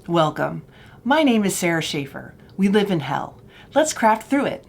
Welcome. My name is Sara Schaefer. We live in hell. Let's craft through it.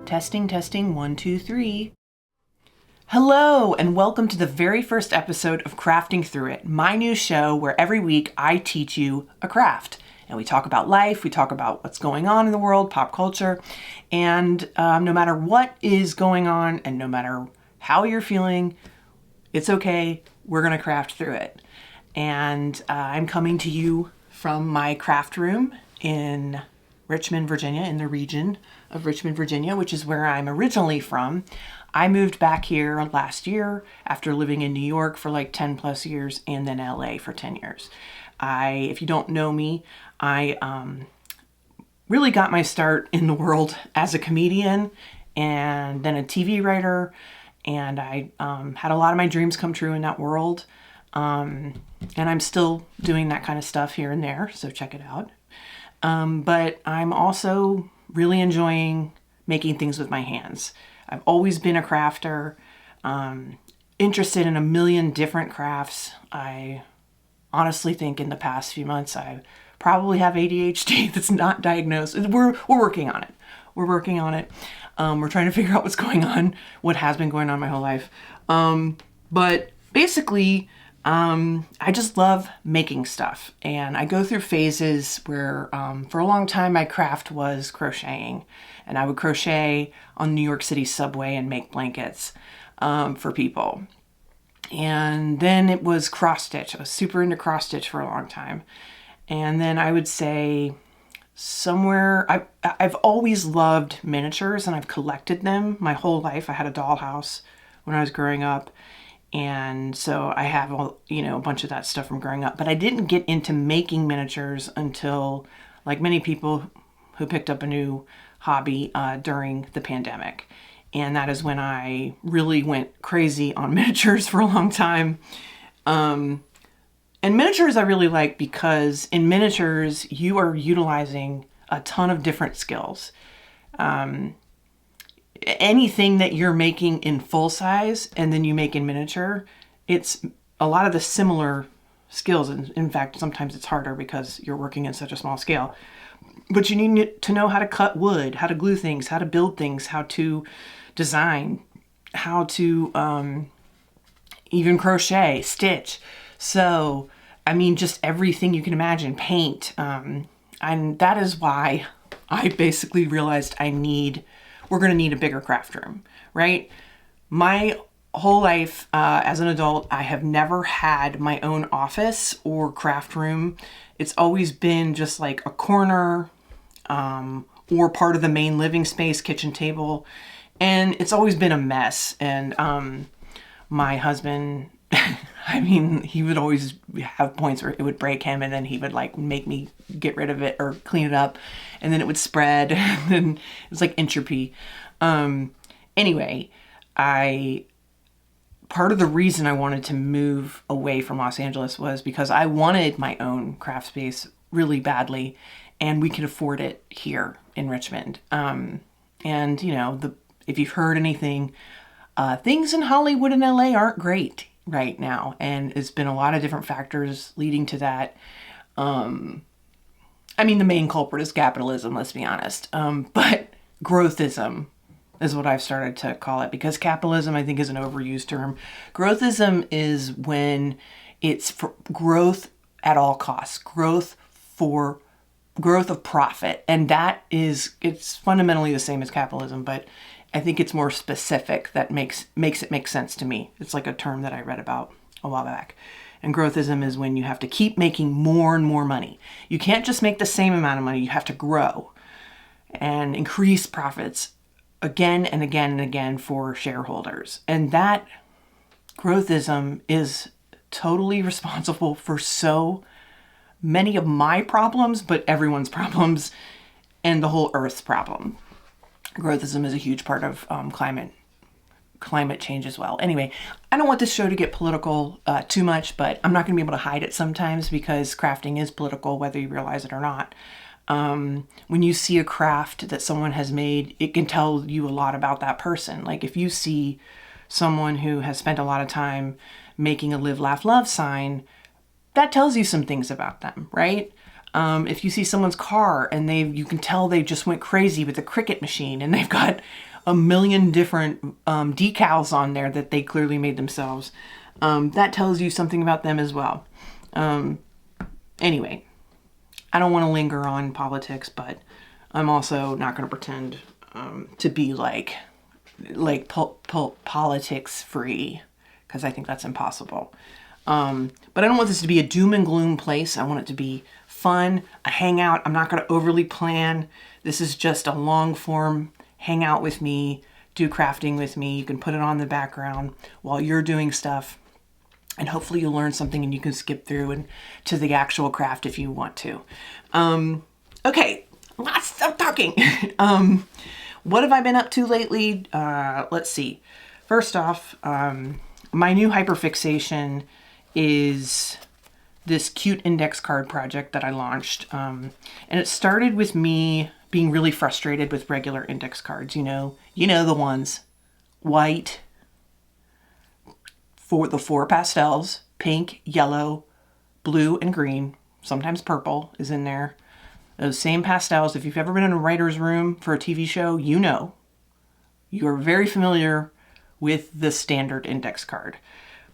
Testing, testing, 1, 2, 3. Hello, and welcome to the very first episode of Crafting Through It, my new show where every week I teach you a craft. And we talk about life, we talk about what's going on in the world, pop culture, and no matter what is going on and no matter how you're feeling, it's okay, we're going to craft through it. And I'm coming to you from my craft room in Richmond, Virginia, in the region of Richmond, Virginia, which is where I'm originally from. I moved back here last year after living in New York for like 10 plus years and then LA for 10 years. If you don't know me, I really got my start in the world as a comedian and then a TV writer. And I had a lot of my dreams come true in that world. And I'm still doing that kind of stuff here and there, so check it out. But I'm also really enjoying making things with my hands. I've always been a crafter, interested in a million different crafts. I honestly think in the past few months I probably have ADHD that's not diagnosed. We're working on it. We're working on it. We're trying to figure out what's going on, what has been going on my whole life. But basically, I just love making stuff, and I go through phases where for a long time my craft was crocheting, and I would crochet on New York City subway and make blankets for people. And then it was cross stitch. I was super into cross stitch for a long time. And then I would say I've always loved miniatures, and I've collected them my whole life. I had a dollhouse when I was growing up. And so I have a bunch of that stuff from growing up, but I didn't get into making miniatures until, like many people who picked up a new hobby during the pandemic. And that is when I really went crazy on miniatures for a long time. And miniatures I really like because in miniatures, you are utilizing a ton of different skills. Anything that you're making in full size and then you make in miniature, it's a lot of the similar skills. And in fact, sometimes it's harder because you're working in such a small scale. But you need to know how to cut wood, how to glue things, how to build things, how to design, how to even crochet, stitch. So, I mean, just everything you can imagine, paint. And that is why I basically realized we're going to need a bigger craft room, right? My whole life as an adult, I have never had my own office or craft room. It's always been just like a corner or part of the main living space, kitchen table. And it's always been a mess. And my husband, I mean, he would always have points where it would break him, and then he would like make me get rid of it or clean it up, and then it would spread, and it was like entropy. Anyway, part of the reason I wanted to move away from Los Angeles was because I wanted my own craft space really badly, and we could afford it here in Richmond. And if you've heard anything, things in Hollywood and LA aren't great right now, and it's been a lot of different factors leading to that. I mean, the main culprit is capitalism, let's be honest. But growthism is what I've started to call it, because capitalism, I think, is an overused term. Growthism is when it's for growth at all costs, growth of profit. And it's fundamentally the same as capitalism, but I think it's more specific that makes it make sense to me. It's like a term that I read about a while back. And growthism is when you have to keep making more and more money. You can't just make the same amount of money. You have to grow and increase profits again and again and again for shareholders. And that growthism is totally responsible for so many of my problems, but everyone's problems and the whole Earth's problem. Growthism is a huge part of climate change as well. Anyway, I don't want this show to get political too much, but I'm not going to be able to hide it sometimes because crafting is political, whether you realize it or not. When you see a craft that someone has made, it can tell you a lot about that person. Like if you see someone who has spent a lot of time making a live, laugh, love sign, that tells you some things about them, right? If you see someone's car and you can tell they just went crazy with the Cricut machine and they've got a million different decals on there that they clearly made themselves, that tells you something about them as well. Anyway, I don't want to linger on politics, but I'm also not going to pretend to be like politics free, because I think that's impossible. But I don't want this to be a doom and gloom place. I want it to be fun, a hangout. I'm not going to overly plan. This is just a long form hang out with me, do crafting with me. You can put it on the background while you're doing stuff, and hopefully you'll learn something and you can skip through and to the actual craft if you want to. Okay, lots of talking. What have I been up to lately? Let's see. First off, my new hyperfixation is this cute index card project that I launched. And it started with me being really frustrated with regular index cards. You know the ones, white, for the 4 pastels, pink, yellow, blue, and green. Sometimes purple is in there. Those same pastels. If you've ever been in a writer's room for a TV show, you're very familiar with the standard index card.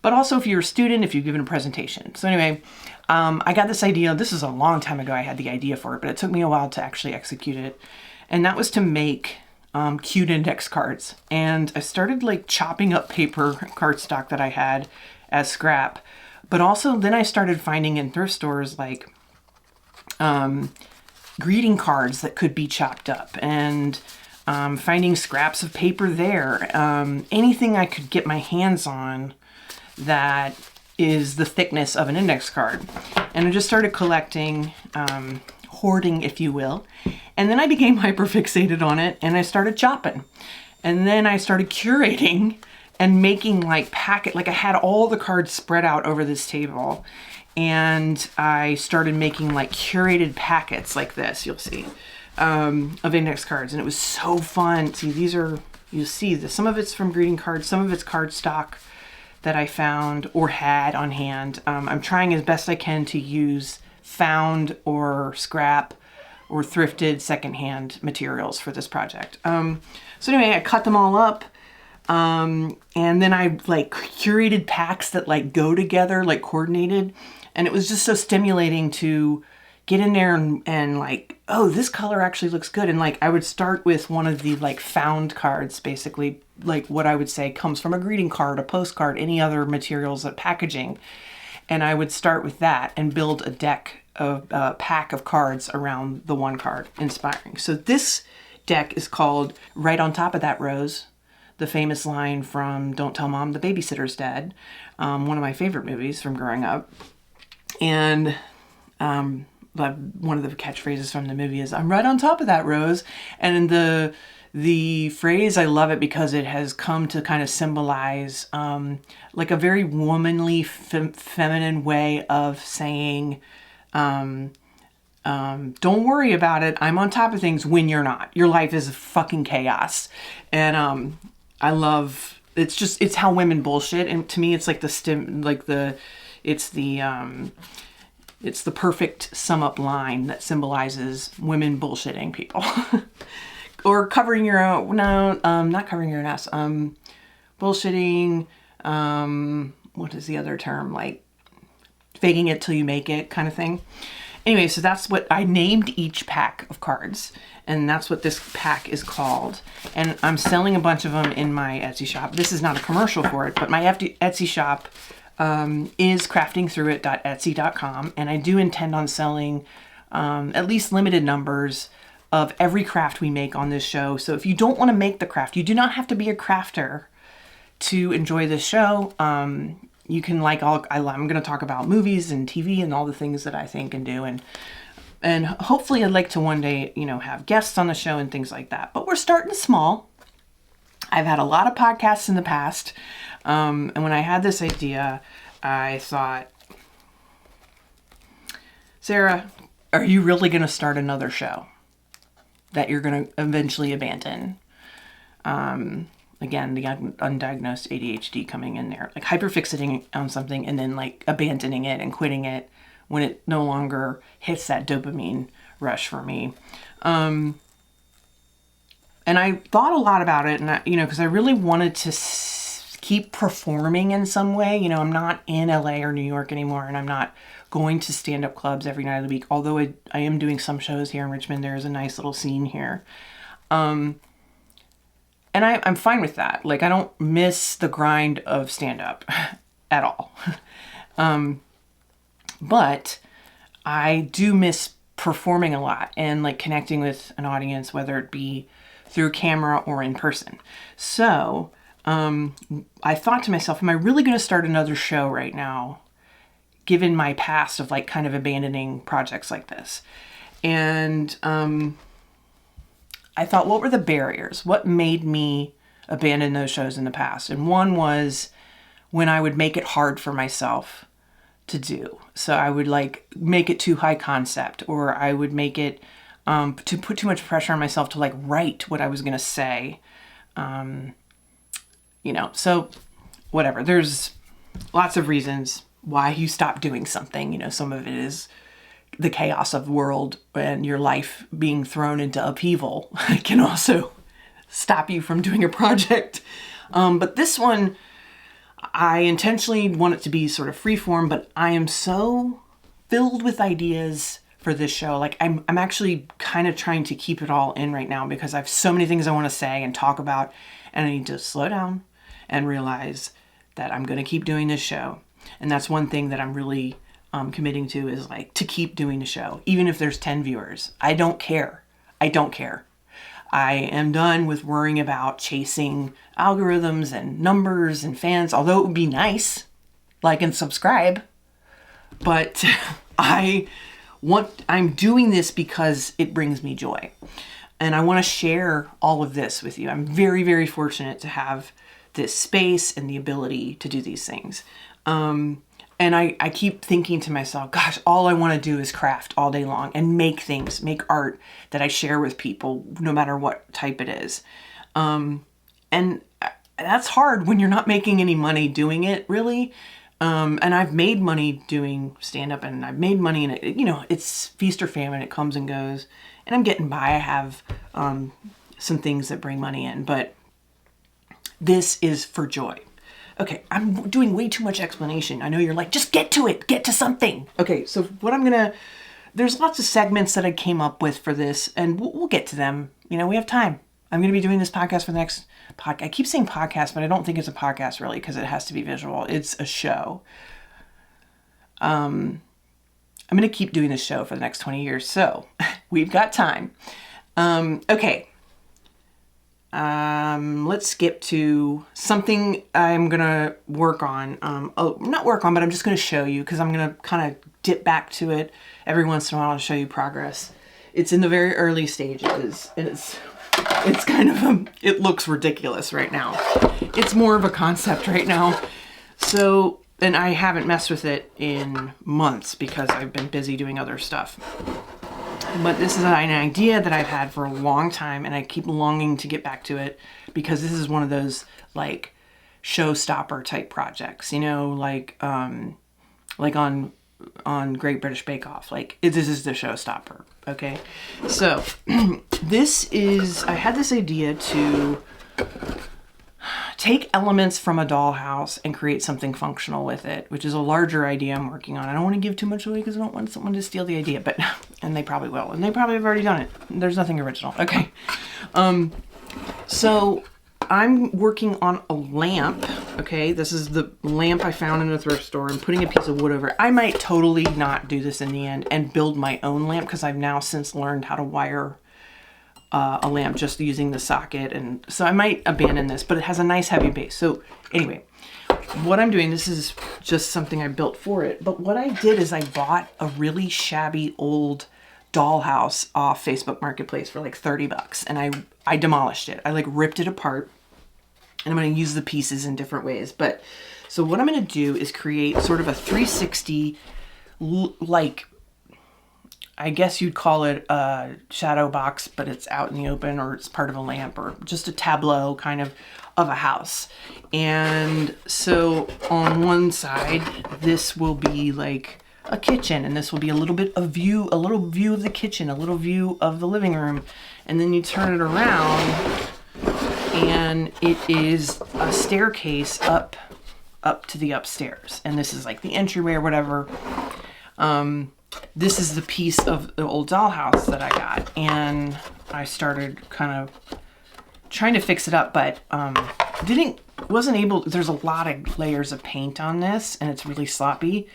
But also if you're a student, if you've given a presentation. So anyway, I got this idea. This is a long time ago I had the idea for it, but it took me a while to actually execute it. And that was to make cute index cards. And I started like chopping up paper cardstock that I had as scrap. But also then I started finding in thrift stores like greeting cards that could be chopped up, and finding scraps of paper there. Anything I could get my hands on that is the thickness of an index card. And I just started collecting, hoarding, if you will. And then I became hyperfixated on it and I started chopping. And then I started curating and making like I had all the cards spread out over this table. And I started making like curated packets like this, you'll see, of index cards. And it was so fun. See, some of it's from greeting cards, some of it's cardstock that I found or had on hand. I'm trying as best I can to use found or scrap or thrifted secondhand materials for this project. So anyway, I cut them all up. And then I like curated packs that like go together, like coordinated. And it was just so stimulating to get in there and like, oh, this color actually looks good. And like, I would start with one of the like found cards, basically like what I would say comes from a greeting card, a postcard, any other materials, packaging. And I would start with that and build a pack of cards around the one card, inspiring. So this deck is called Right on Top of That Rose, the famous line from Don't Tell Mom the Babysitter's Dead, one of my favorite movies from growing up. And one of the catchphrases from the movie is, I'm right on top of that rose. And the phrase, I love it because it has come to kind of symbolize like a very womanly, feminine way of saying, don't worry about it. I'm on top of things when you're not. Your life is fucking chaos. And I love, it's how women bullshit. And to me, it's like it's the perfect sum up line that symbolizes women bullshitting people. Or covering your own, not covering your own ass. Bullshitting, what is the other term? Like faking it till you make it kind of thing. Anyway, so that's what I named each pack of cards. And that's what this pack is called. And I'm selling a bunch of them in my Etsy shop. This is not a commercial for it, but my Etsy shop is craftingthroughit.etsy.com. And I do intend on selling at least limited numbers of every craft we make on this show. So if you don't want to make the craft, you do not have to be a crafter to enjoy this show. you can I'm going to talk about movies and TV and all the things that I think and do. And hopefully I'd like to one day, have guests on the show and things like that. But we're starting small. I've had a lot of podcasts in the past. And when I had this idea, I thought, Sarah, are you really going to start another show that you're going to eventually abandon? Again, the undiagnosed ADHD coming in there, like hyperfixating on something and then like abandoning it and quitting it when it no longer hits that dopamine rush for me. And I thought a lot about it, and because I really wanted to keep performing in some way. I'm not in LA or New York anymore, and I'm not going to stand-up clubs every night of the week, although I am doing some shows here in Richmond. There is a nice little scene here. And I'm fine with that. Like, I don't miss the grind of stand-up at all. But I do miss performing a lot and like connecting with an audience, whether it be through camera or in person. So I thought to myself, am I really going to start another show right now, given my past of like kind of abandoning projects like this? And I thought, what were the barriers? What made me abandon those shows in the past? And one was when I would make it hard for myself to do. So I would like make it too high concept, or I would make it to put too much pressure on myself to like write what I was going to say. So whatever. There's lots of reasons why you stop doing something. Some of it is the chaos of the world and your life being thrown into upheaval. It can also stop you from doing a project. But this one, I intentionally want it to be sort of freeform, but I am so filled with ideas for this show. Like I'm actually kind of trying to keep it all in right now because I have so many things I want to say and talk about, and I need to slow down and realize that I'm going to keep doing this show. And that's one thing that I'm really committing to, is like to keep doing the show, even if there's 10 viewers. I don't care. I am done with worrying about chasing algorithms and numbers and fans, although it would be nice, like and subscribe. But I'm doing this because it brings me joy. And I want to share all of this with you. I'm very, very fortunate to have this space and the ability to do these things. And I keep thinking to myself, gosh, all I want to do is craft all day long and make things, make art that I share with people, no matter what type it is. And that's hard when you're not making any money doing it, really. And I've made money doing stand-up, and I've made money in it. It's feast or famine. It comes and goes, and I'm getting by. I have some things that bring money in, but this is for joy. Okay, I'm doing way too much explanation. I know you're like, just get to it, get to something. Okay, so there's lots of segments that I came up with for this, and we'll get to them. We have time. I'm going to be doing this podcast for the next podcast. I keep saying podcast, but I don't think it's a podcast really, because it has to be visual. It's a show. I'm going to keep doing this show for the next 20 years, so we've got time. Okay. Let's skip to something I'm going to work on. Not work on, but I'm just going to show you, because I'm going to kind of dip back to it every once in a while and show you progress. It's in the very early stages, and it's kind of, it looks ridiculous right now. It's more of a concept right now. So, and I haven't messed with it in months because I've been busy doing other stuff. But this is an idea that I've had for a long time, and I keep longing to get back to it, because this is one of those like showstopper type projects, like on Great British Bake Off. Like, this is the showstopper. Okay, so I had this idea to take elements from a dollhouse and create something functional with it, which is a larger idea I'm working on. I don't want to give too much away because I don't want someone to steal the idea, and they probably will, and they probably have already done it. There's nothing original. Okay. So I'm working on a lamp. Okay. This is the lamp I found in a thrift store. I'm putting a piece of wood over it. I might totally not do this in the end and build my own lamp, because I've now since learned how to wire a lamp just using the socket, and so I might abandon this, but it has a nice heavy base. So anyway, what I'm doing, this is just something I built for it, but what I did is I bought a really shabby old dollhouse off Facebook Marketplace for like 30 bucks, and I demolished it. I like ripped it apart, and I'm going to use the pieces in different ways. But so what I'm going to do is create sort of a 360, like, I guess you'd call it a shadow box, but it's out in the open, or it's part of a lamp, or just a tableau kind of a house. And so on one side, this will be like a kitchen, and this will be a little view of the kitchen, a little view of the living room. And then you turn it around and it is a staircase up to the upstairs. And this is like the entryway or whatever. This is the piece of the old dollhouse that I got, and I started kind of trying to fix it up, but wasn't able. There's a lot of layers of paint on this, and it's really sloppy.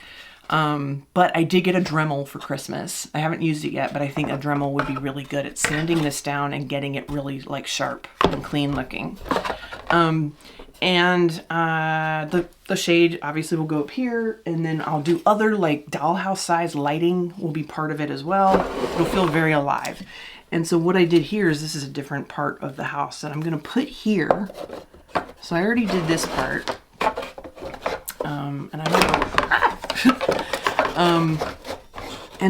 But I did get a Dremel for Christmas. I haven't used it yet, but I think a Dremel would be really good at sanding this down and getting it really like sharp and clean looking. And the shade obviously will go up here, and then I'll do other like dollhouse size lighting will be part of it as well. It'll feel very alive. And so what I did here is, this is a different part of the house that I'm going to put here. So I already did this part. And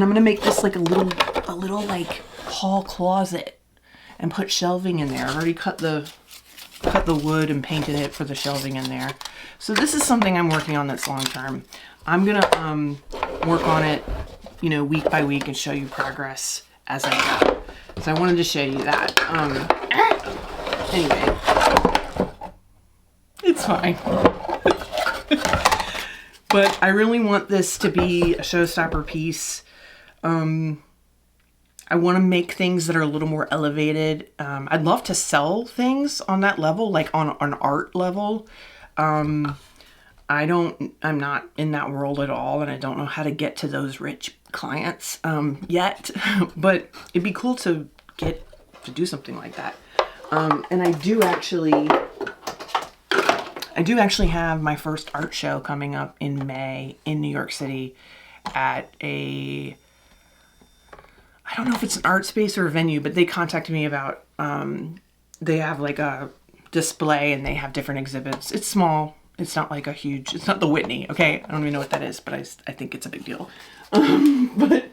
I'm going to make this like a little like hall closet and put shelving in there. I already cut the wood and painted it for the shelving in there. So this is something I'm working on that's long term. I'm going to work on it, week by week, and show you progress as I go. So I wanted to show you that. Anyway, it's fine. But I really want this to be a showstopper piece. I want to make things that are a little more elevated. I'd love to sell things on that level, like on an art level. I'm not in that world at all, and I don't know how to get to those rich clients yet, but it'd be cool to do something like that. And I do actually have my first art show coming up in May in New York City at I don't know if it's an art space or a venue, but they contacted me about, they have like a display and they have different exhibits. It's small. It's not like it's not the Whitney. Okay. I don't even know what that is, but I think it's a big deal. But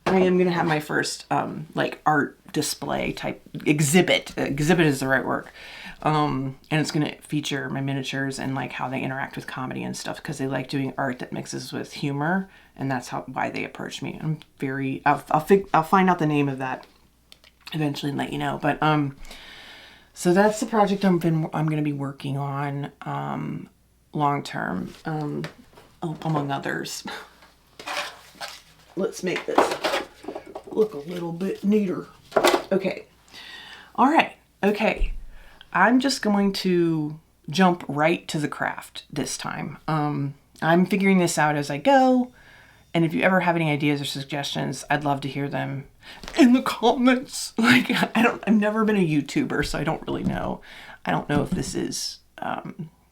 I am going to have my first, like art display type exhibit. Exhibit is the right word. And it's going to feature my miniatures and like how they interact with comedy and stuff, because they like doing art that mixes with humor, and that's why they approached me. I'll find out the name of that eventually and let you know. But so that's the project I'm going to be working on long term, among others. Let's make this look a little bit neater. Okay. All right. Okay. I'm just going to jump right to the craft this time. I'm figuring this out as I go. And if you ever have any ideas or suggestions, I'd love to hear them in the comments. Like, I've never been a YouTuber, so I don't really know. I don't know if this is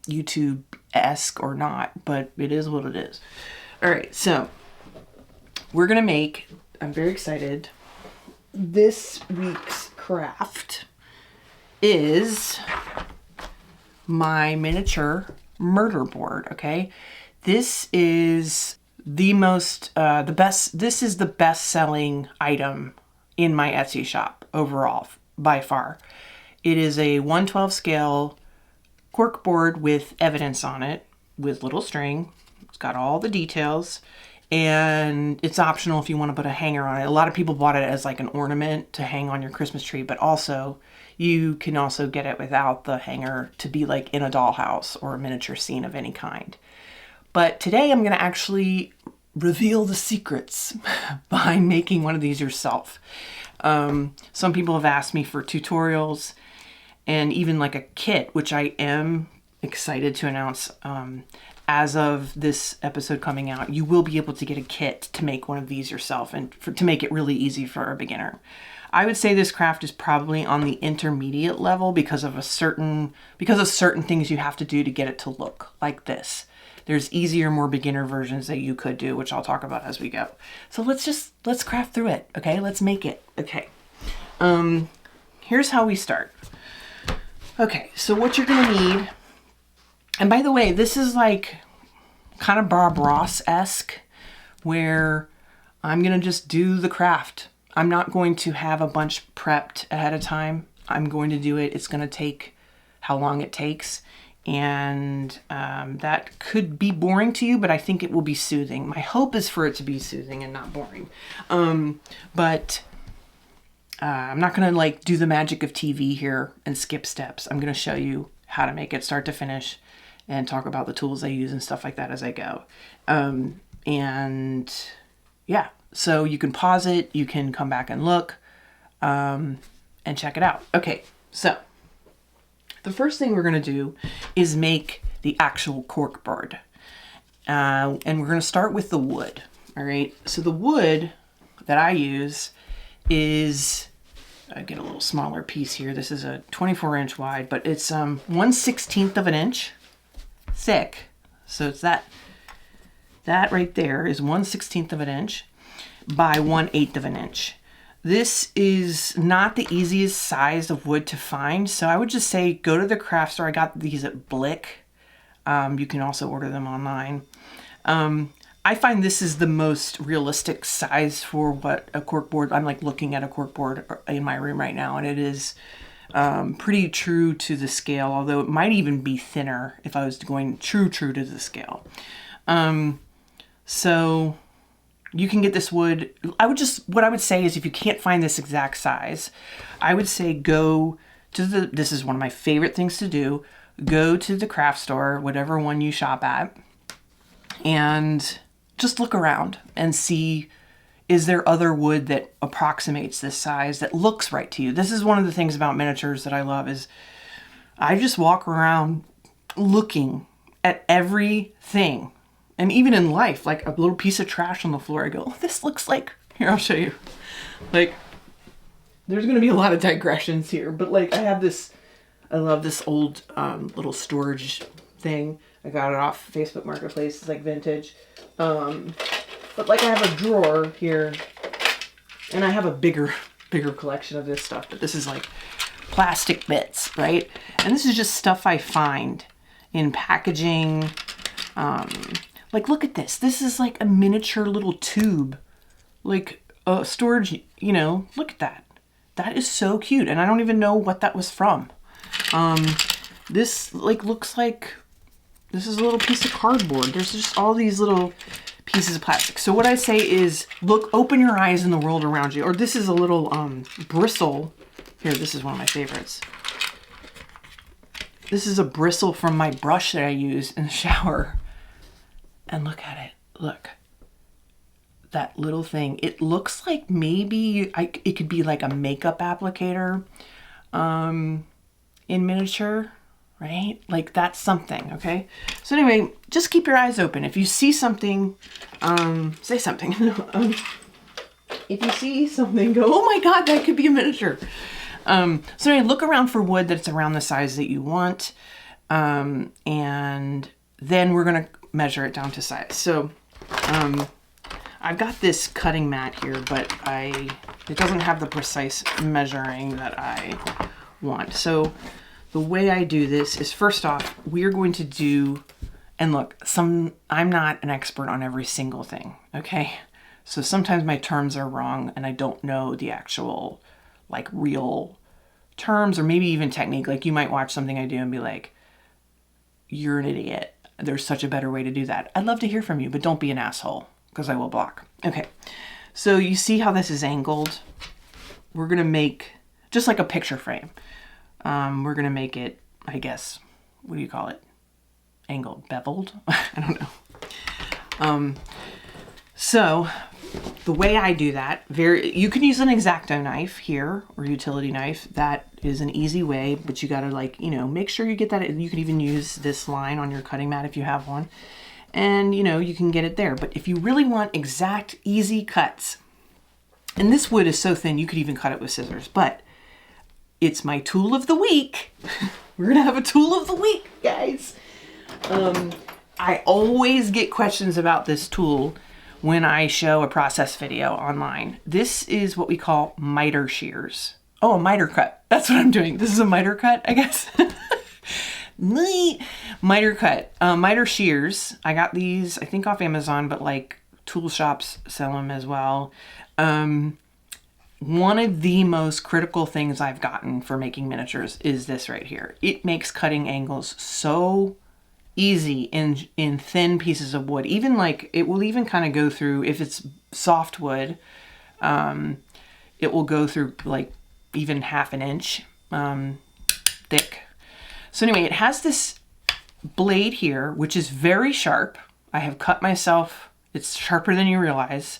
YouTube-esque or not, but it is what it is. All right, so we're going to make, I'm very excited, this week's craft is my miniature murder board, okay? This is this is the best selling item in my Etsy shop overall, by far. It is a 1/12 scale cork board with evidence on it, with little string. It's got all the details, and it's optional if you want to put a hanger on it. A lot of people bought it as like an ornament to hang on your Christmas tree, but also you can also get it without the hanger to be like in a dollhouse or a miniature scene of any kind. But today I'm going to actually reveal the secrets behind making one of these yourself. Some people have asked me for tutorials and even like a kit, which I am excited to announce. As of this episode coming out, you will be able to get a kit to make one of these yourself, and to make it really easy for a beginner. I would say this craft is probably on the intermediate level because of certain things you have to do to get it to look like this. There's easier, more beginner versions that you could do, which I'll talk about as we go. So let's craft through it, okay? Let's make it, okay? Here's how we start. Okay, so what you're gonna need, and by the way, this is like kind of Bob Ross-esque, where I'm gonna just do the craft. I'm not going to have a bunch prepped ahead of time. I'm going to do it. It's gonna take how long it takes. And that could be boring to you, but I think it will be soothing. My hope is for it to be soothing and not boring. But I'm not gonna like do the magic of TV here and skip steps. I'm gonna show you how to make it start to finish and talk about the tools I use and stuff like that as I go. And yeah, so you can pause it, you can come back and look and check it out. Okay, so the first thing we're gonna do is make the actual cork board. And we're gonna start with the wood, all right? So the wood that I use is, I get a little smaller piece here. This is a 24-inch wide, but it's 1/16 of an inch thick. So it's that right there is 1/16 of an inch by 1/8 of an inch. This is not the easiest size of wood to find, so I would just say go to the craft store. I got these at Blick. You can also order them online. I find this is the most realistic size for what a corkboard. I'm like looking at a corkboard in my room right now, and it is pretty true to the scale, although it might even be thinner if I was going true to the scale. So you can get this wood. What I would say is if you can't find this exact size, I would say go to this is one of my favorite things to do, go to the craft store, whatever one you shop at, and just look around and see, is there other wood that approximates this size that looks right to you? This is one of the things about miniatures that I love is I just walk around looking at everything. And even in life, like a little piece of trash on the floor, I go, oh, this looks like, here, I'll show you. Like, there's gonna be a lot of digressions here, but like I love this old little storage thing. I got it off Facebook Marketplace, it's like vintage. But like I have a drawer here, and I have a bigger collection of this stuff, but this is like plastic bits, right? And this is just stuff I find in packaging. Like, look at this. This is like a miniature little tube, like storage, you know, look at that. That is so cute. And I don't even know what that was from. This like looks like, this is a little piece of cardboard. There's just all these little pieces of plastic. So what I say is look, open your eyes in the world around you. Or this is a little bristle. Here, this is one of my favorites. This is a bristle from my brush that I use in the shower. And look at it, look. That little thing. It looks like maybe it could be like a makeup applicator in miniature, right? Like that's something, okay? So anyway, just keep your eyes open. If you see something, say something. If you see something, go, oh my God, that could be a miniature. So anyway, look around for wood that's around the size that you want. And then we're gonna measure it down to size. So I've got this cutting mat here, but it doesn't have the precise measuring that I want. So the way I do this is, first off, we're going to do, and look, I'm not an expert on every single thing, okay? So sometimes my terms are wrong and I don't know the actual like real terms or maybe even technique. Like you might watch something I do and be like, you're an idiot. There's such a better way to do that. I'd love to hear from you, but don't be an asshole because I will block. Okay, so you see how this is angled? We're gonna make, just like a picture frame, we're gonna make it, I guess, what do you call it? Angled, beveled? I don't know. So the way I do that, you can use an X-Acto knife here or utility knife. That is an easy way, but you gotta like, you know, make sure you get that. You can even use this line on your cutting mat if you have one. And you know, you can get it there. But if you really want exact, easy cuts, And this wood is so thin, you could even cut it with scissors, but it's my tool of the week. We're gonna have a tool of the week, guys. I always get questions about this tool when I show a process video online. This is what we call miter shears. Oh, a miter cut. That's what I'm doing. This is a miter cut, I guess. Miter cut. Miter shears. I got these, I think, off Amazon, but like tool shops sell them as well. One of the most critical things I've gotten for making miniatures is this right here. It makes cutting angles so easy in thin pieces of wood. Even like, it will even kind of go through, if it's soft wood, it will go through like even half an inch thick. So anyway, it has this blade here, which is very sharp. I have cut myself. It's sharper than you realize.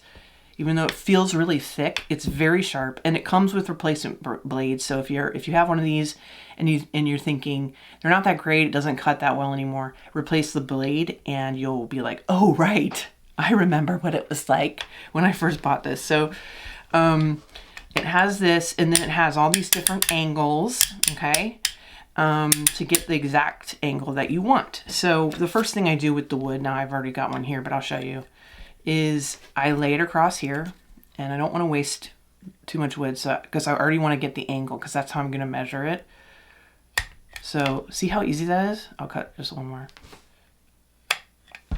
Even though it feels really thick, it's very sharp, and it comes with replacement blades. So if you have one of these and you're thinking they're not that great, it doesn't cut that well anymore, replace the blade and you'll be like, oh right, I remember what it was like when I first bought this. So it has this, and then it has all these different angles, okay, to get the exact angle that you want. So the first thing I do with the wood, now I've already got one here, but I'll show you, is I lay it across here, and I don't want to waste too much wood, so because I already want to get the angle, because that's how I'm going to measure it. So see how easy that is? I'll cut just one more.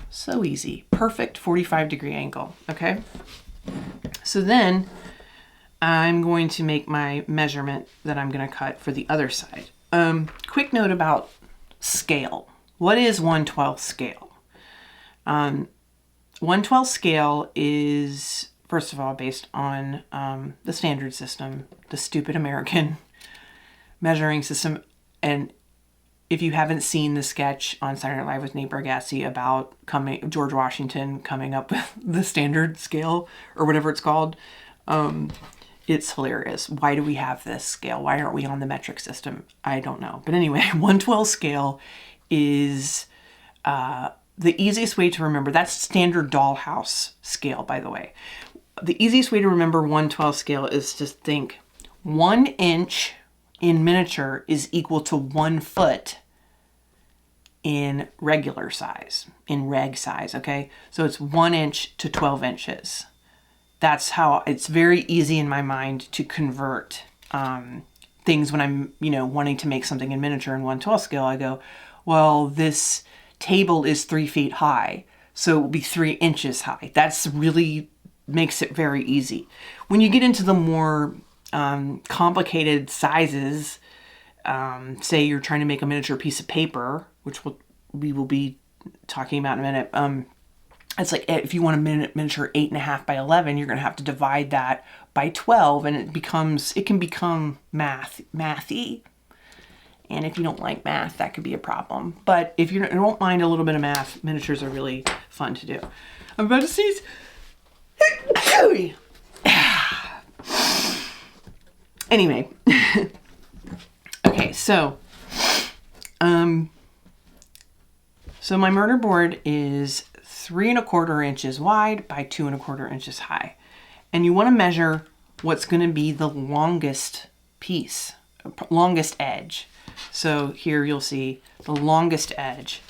So easy. Perfect 45-degree angle. Okay. So then I'm going to make my measurement that I'm going to cut for the other side. Quick note about scale. What is 1/12 scale? 1/12 scale is, first of all, based on the standard system, the stupid American measuring system. And if you haven't seen the sketch on Saturday Night Live with Nate Bargatze about George Washington coming up with the standard scale, or whatever it's called, it's hilarious. Why do we have this scale? Why aren't we on the metric system? I don't know. But anyway, 1/12 scale is the easiest way to remember. That's standard dollhouse scale, by the way. The easiest way to remember 1/12 scale is to think 1 inch in miniature is equal to 1 foot in regular size, in reg size, okay? So it's 1 inch to 12 inches. That's how, it's very easy in my mind to convert things when I'm, wanting to make something in miniature in 1/12 scale. I go, well, this table is 3 feet high, so it will be 3 inches high. That's really makes it very easy. When you get into the more complicated sizes, say you're trying to make a miniature piece of paper, which we will be talking about in a minute. It's like, if you want a miniature 8.5 by 11, you're going to have to divide that by 12, and it can become mathy. And if you don't like math, that could be a problem. But if you don't mind a little bit of math, miniatures are really fun to do. I'm about to sneeze. Anyway. Okay, so my murder board is 3 1/4 inches wide by 2 1/4 inches high. And you want to measure what's going to be the longest piece, longest edge. So here you'll see the longest edge.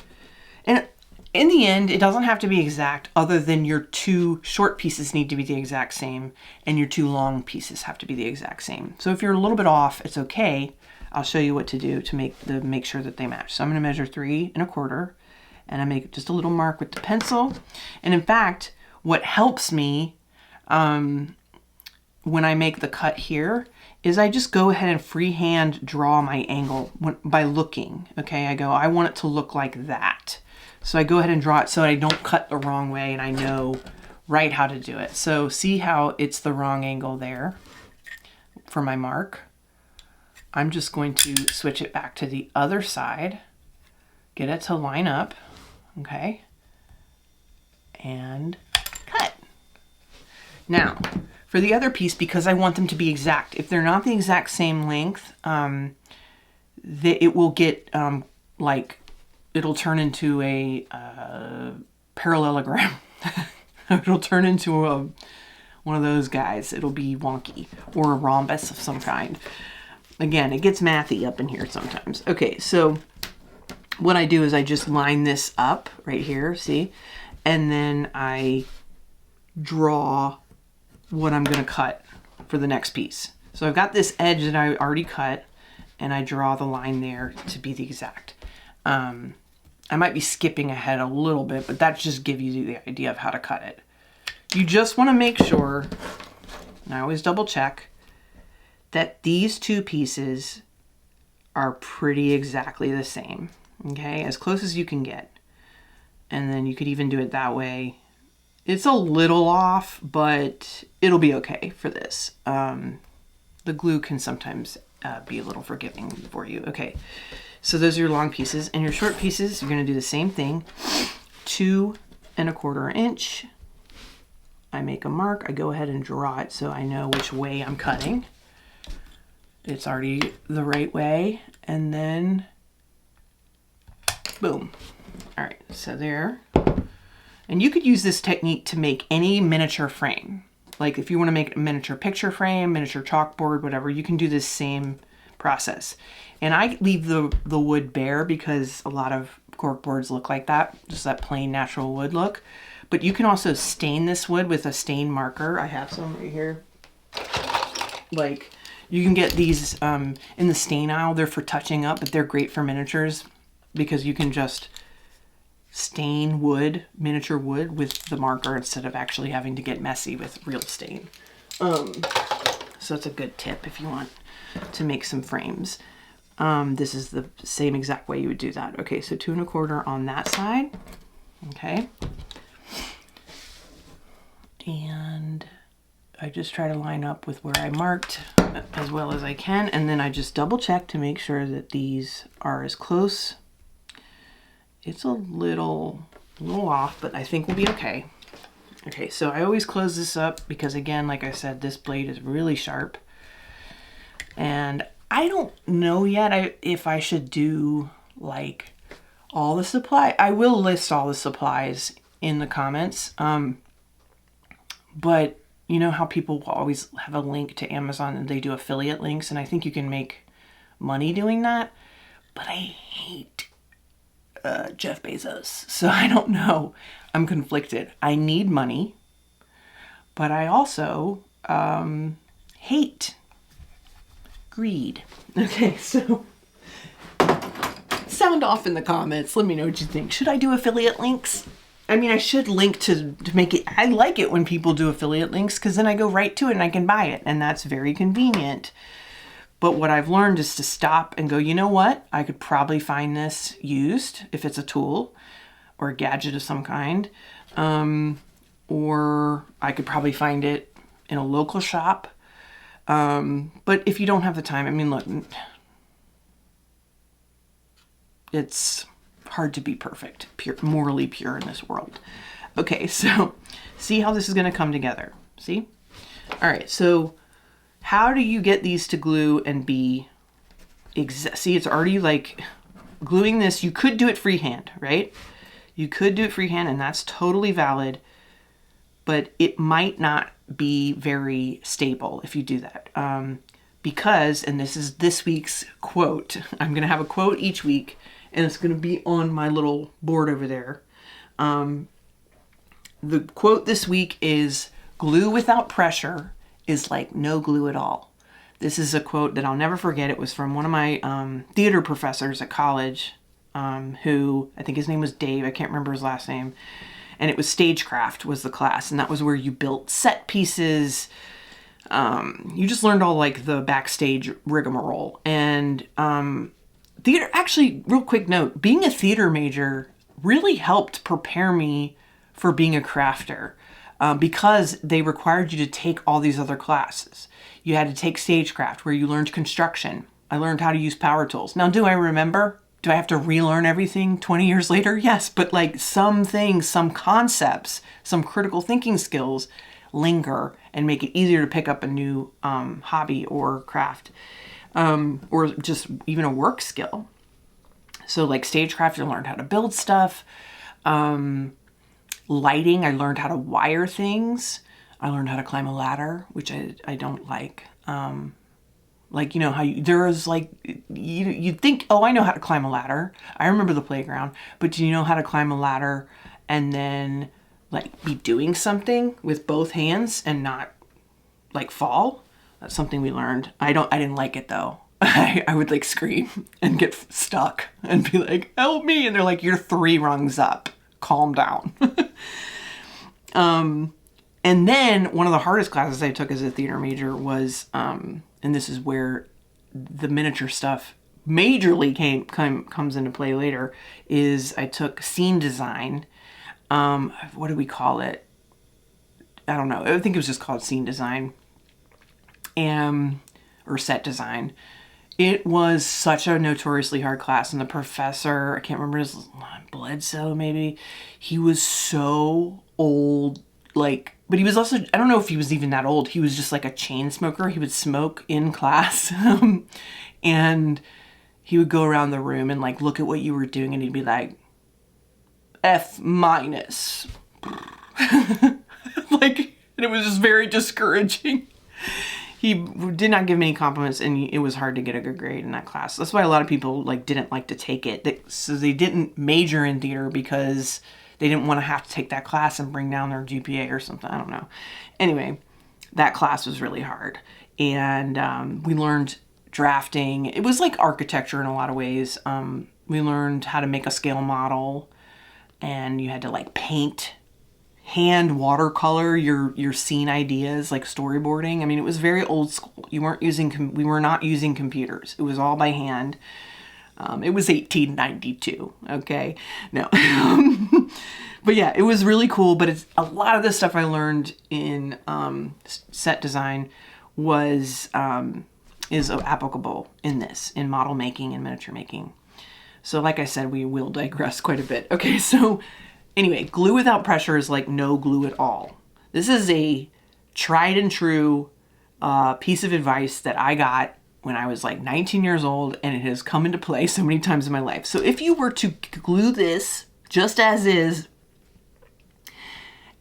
And in the end, it doesn't have to be exact, other than your 2 short pieces need to be the exact same and your 2 long pieces have to be the exact same. So if you're a little bit off, it's okay. I'll show you what to do to make sure that they match. So I'm going to measure 3 1/4, and I make just a little mark with the pencil. And in fact, what helps me when I make the cut here is I just go ahead and freehand draw my angle by looking. Okay, I go, I want it to look like that. So I go ahead and draw it so I don't cut the wrong way, and I know right how to do it. So see how it's the wrong angle there for my mark. I'm just going to switch it back to the other side, get it to line up, okay, and cut. Now, for the other piece, because I want them to be exact, if they're not the exact same length, it will get it'll turn into a parallelogram. It'll turn into one of those guys, it'll be wonky, or a rhombus of some kind. Again, it gets mathy up in here sometimes. Okay, so what I do is I just line this up right here, see? And then I draw what I'm gonna cut for the next piece. So I've got this edge that I already cut, and I draw the line there to be the exact. I might be skipping ahead a little bit, but that just gives you the idea of how to cut it. You just want to make sure, and I always double check, that these two pieces are pretty exactly the same, okay? As close as you can get. And then you could even do it that way. It's a little off, but it'll be okay for this. The glue can sometimes be a little forgiving for you. Okay, so those are your long pieces. And your short pieces, you're gonna do the same thing. 2 1/4 inch. I make a mark, I go ahead and draw it so I know which way I'm cutting. It's already the right way, and then boom. All right, so there. And you could use this technique to make any miniature frame. Like if you want to make a miniature picture frame, miniature chalkboard, whatever, you can do this same process. And I leave the wood bare because a lot of cork boards look like that, just that plain natural wood look. But you can also stain this wood with a stain marker. I have some right here. Like, you can get these in the stain aisle. They're for touching up, but they're great for miniatures because you can just stain wood, miniature wood, with the marker instead of actually having to get messy with real stain. So that's a good tip if you want to make some frames. This is the same exact way you would do that. Okay, so 2 1/4 on that side. Okay. And I just try to line up with where I marked as well as I can. And then I just double check to make sure that these are as close. It's a little off, but I think we'll be okay. Okay, so I always close this up because, again, like I said, this blade is really sharp. And I don't know yet if I should do like all the supply. I will list all the supplies in the comments. But you know how people always have a link to Amazon and they do affiliate links, and I think you can make money doing that. But I hate Jeff Bezos, so I don't know. I'm conflicted. I need money, but I also hate greed. Okay, so sound off in the comments. Let me know what you think. Should I do affiliate links? I mean, I should link to make it. I like it when people do affiliate links because then I go right to it and I can buy it, and that's very convenient. But what I've learned is to stop and go, you know what? I could probably find this used if it's a tool or a gadget of some kind. Or I could probably find it in a local shop. But if you don't have the time, I mean, look, it's hard to be perfect, pure, morally pure in this world. Okay, so see how this is going to come together. See? All right, so how do you get these to glue and be see, it's already like gluing this. You could do it freehand, right? You could do it freehand, and that's totally valid, but it might not be very stable if you do that. Because, and this is this week's quote, I'm going to have a quote each week, and it's going to be on my little board over there. The quote this week is, "Glue without pressure is like no glue at all." This is a quote that I'll never forget. It was from one of my theater professors at college, who, I think his name was Dave, I can't remember his last name, and it was stagecraft was the class, and that was where you built set pieces. You just learned all like the backstage rigmarole. And theater, actually, real quick note, being a theater major really helped prepare me for being a crafter. Because they required you to take all these other classes. You had to take stagecraft, where you learned construction. I learned how to use power tools. Now, do I remember? Do I have to relearn everything 20 years later? Yes, but like some things, some concepts, some critical thinking skills linger and make it easier to pick up a new hobby or craft, or just even a work skill. So like stagecraft, I learned how to build stuff. Lighting, I learned how to wire things. I learned how to climb a ladder, which I don't like. Like, you know how there's like, you'd think, oh, I know how to climb a ladder. I remember the playground, but do you know how to climb a ladder and then like be doing something with both hands and not like fall? That's something we learned. I didn't like it though. I would like scream and get stuck and be like, help me. And they're like, you're 3 rungs up. Calm down. And then one of the hardest classes I took as a theater major was, and this is where the miniature stuff majorly comes into play later, is I took scene design. What do we call it? I don't know. I think it was just called scene design, or set design. It was such a notoriously hard class, and the professor, I can't remember his, Bledsoe maybe, he was so old, like, but he was also, I don't know if he was even that old. He was just like a chain smoker. He would smoke in class and he would go around the room and like look at what you were doing and he'd be like, F minus. Like, and it was just very discouraging. He did not give me any compliments, and it was hard to get a good grade in that class. That's why a lot of people like didn't like to take it. So they didn't major in theater because they didn't want to have to take that class and bring down their GPA or something. I don't know. Anyway, that class was really hard. And we learned drafting. It was like architecture in a lot of ways. We learned how to make a scale model, and you had to like paint, hand watercolor your scene ideas, like storyboarding. I mean, it was very old school. We were not using computers. It was all by hand. It was 1892. Okay. No. But yeah, it was really cool. But it's a lot of the stuff I learned in set design is applicable in model making and miniature making. So like I said, we will digress quite a bit. Okay, so anyway, glue without pressure is like no glue at all. This is a tried and true piece of advice that I got when I was like 19 years old, and it has come into play so many times in my life. So if you were to glue this just as is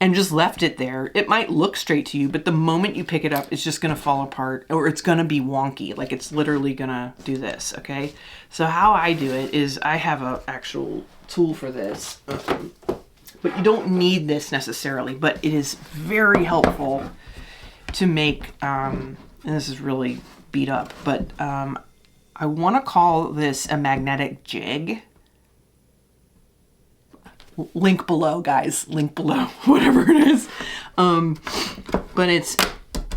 and just left it there, it might look straight to you, but the moment you pick it up, it's just gonna fall apart, or it's gonna be wonky. Like it's literally gonna do this, okay? So how I do it is I have an actual tool for this, but you don't need this necessarily, but it is very helpful to make, and this is really beat up, but I wanna call this a magnetic jig. Link below, guys. Link below, whatever it is. But it's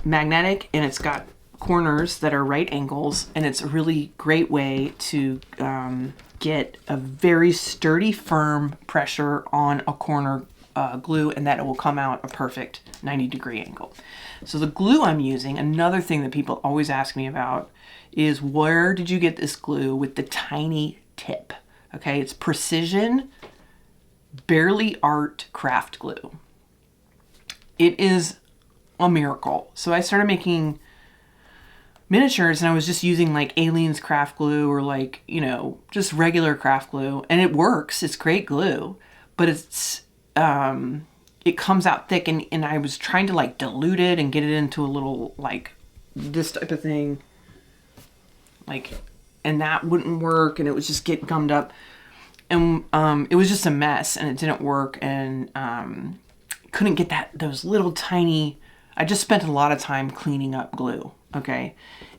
magnetic and it's got corners that are right angles, and it's a really great way to get a very sturdy, firm pressure on a corner glue, and that it will come out a perfect 90-degree angle. So the glue I'm using, another thing that people always ask me about, is where did you get this glue with the tiny tip? Okay, it's precision, barely art craft glue. It is a miracle. So I started making miniatures and I was just using like Alien's craft glue or like, you know, just regular craft glue, and it works. It's great glue, but it comes out thick, and I was trying to like dilute it and get it into a little like this type of thing, like, and that wouldn't work, and it would just get gummed up. And it was just a mess, and it didn't work, and couldn't get those little tiny, I just spent a lot of time cleaning up glue, okay?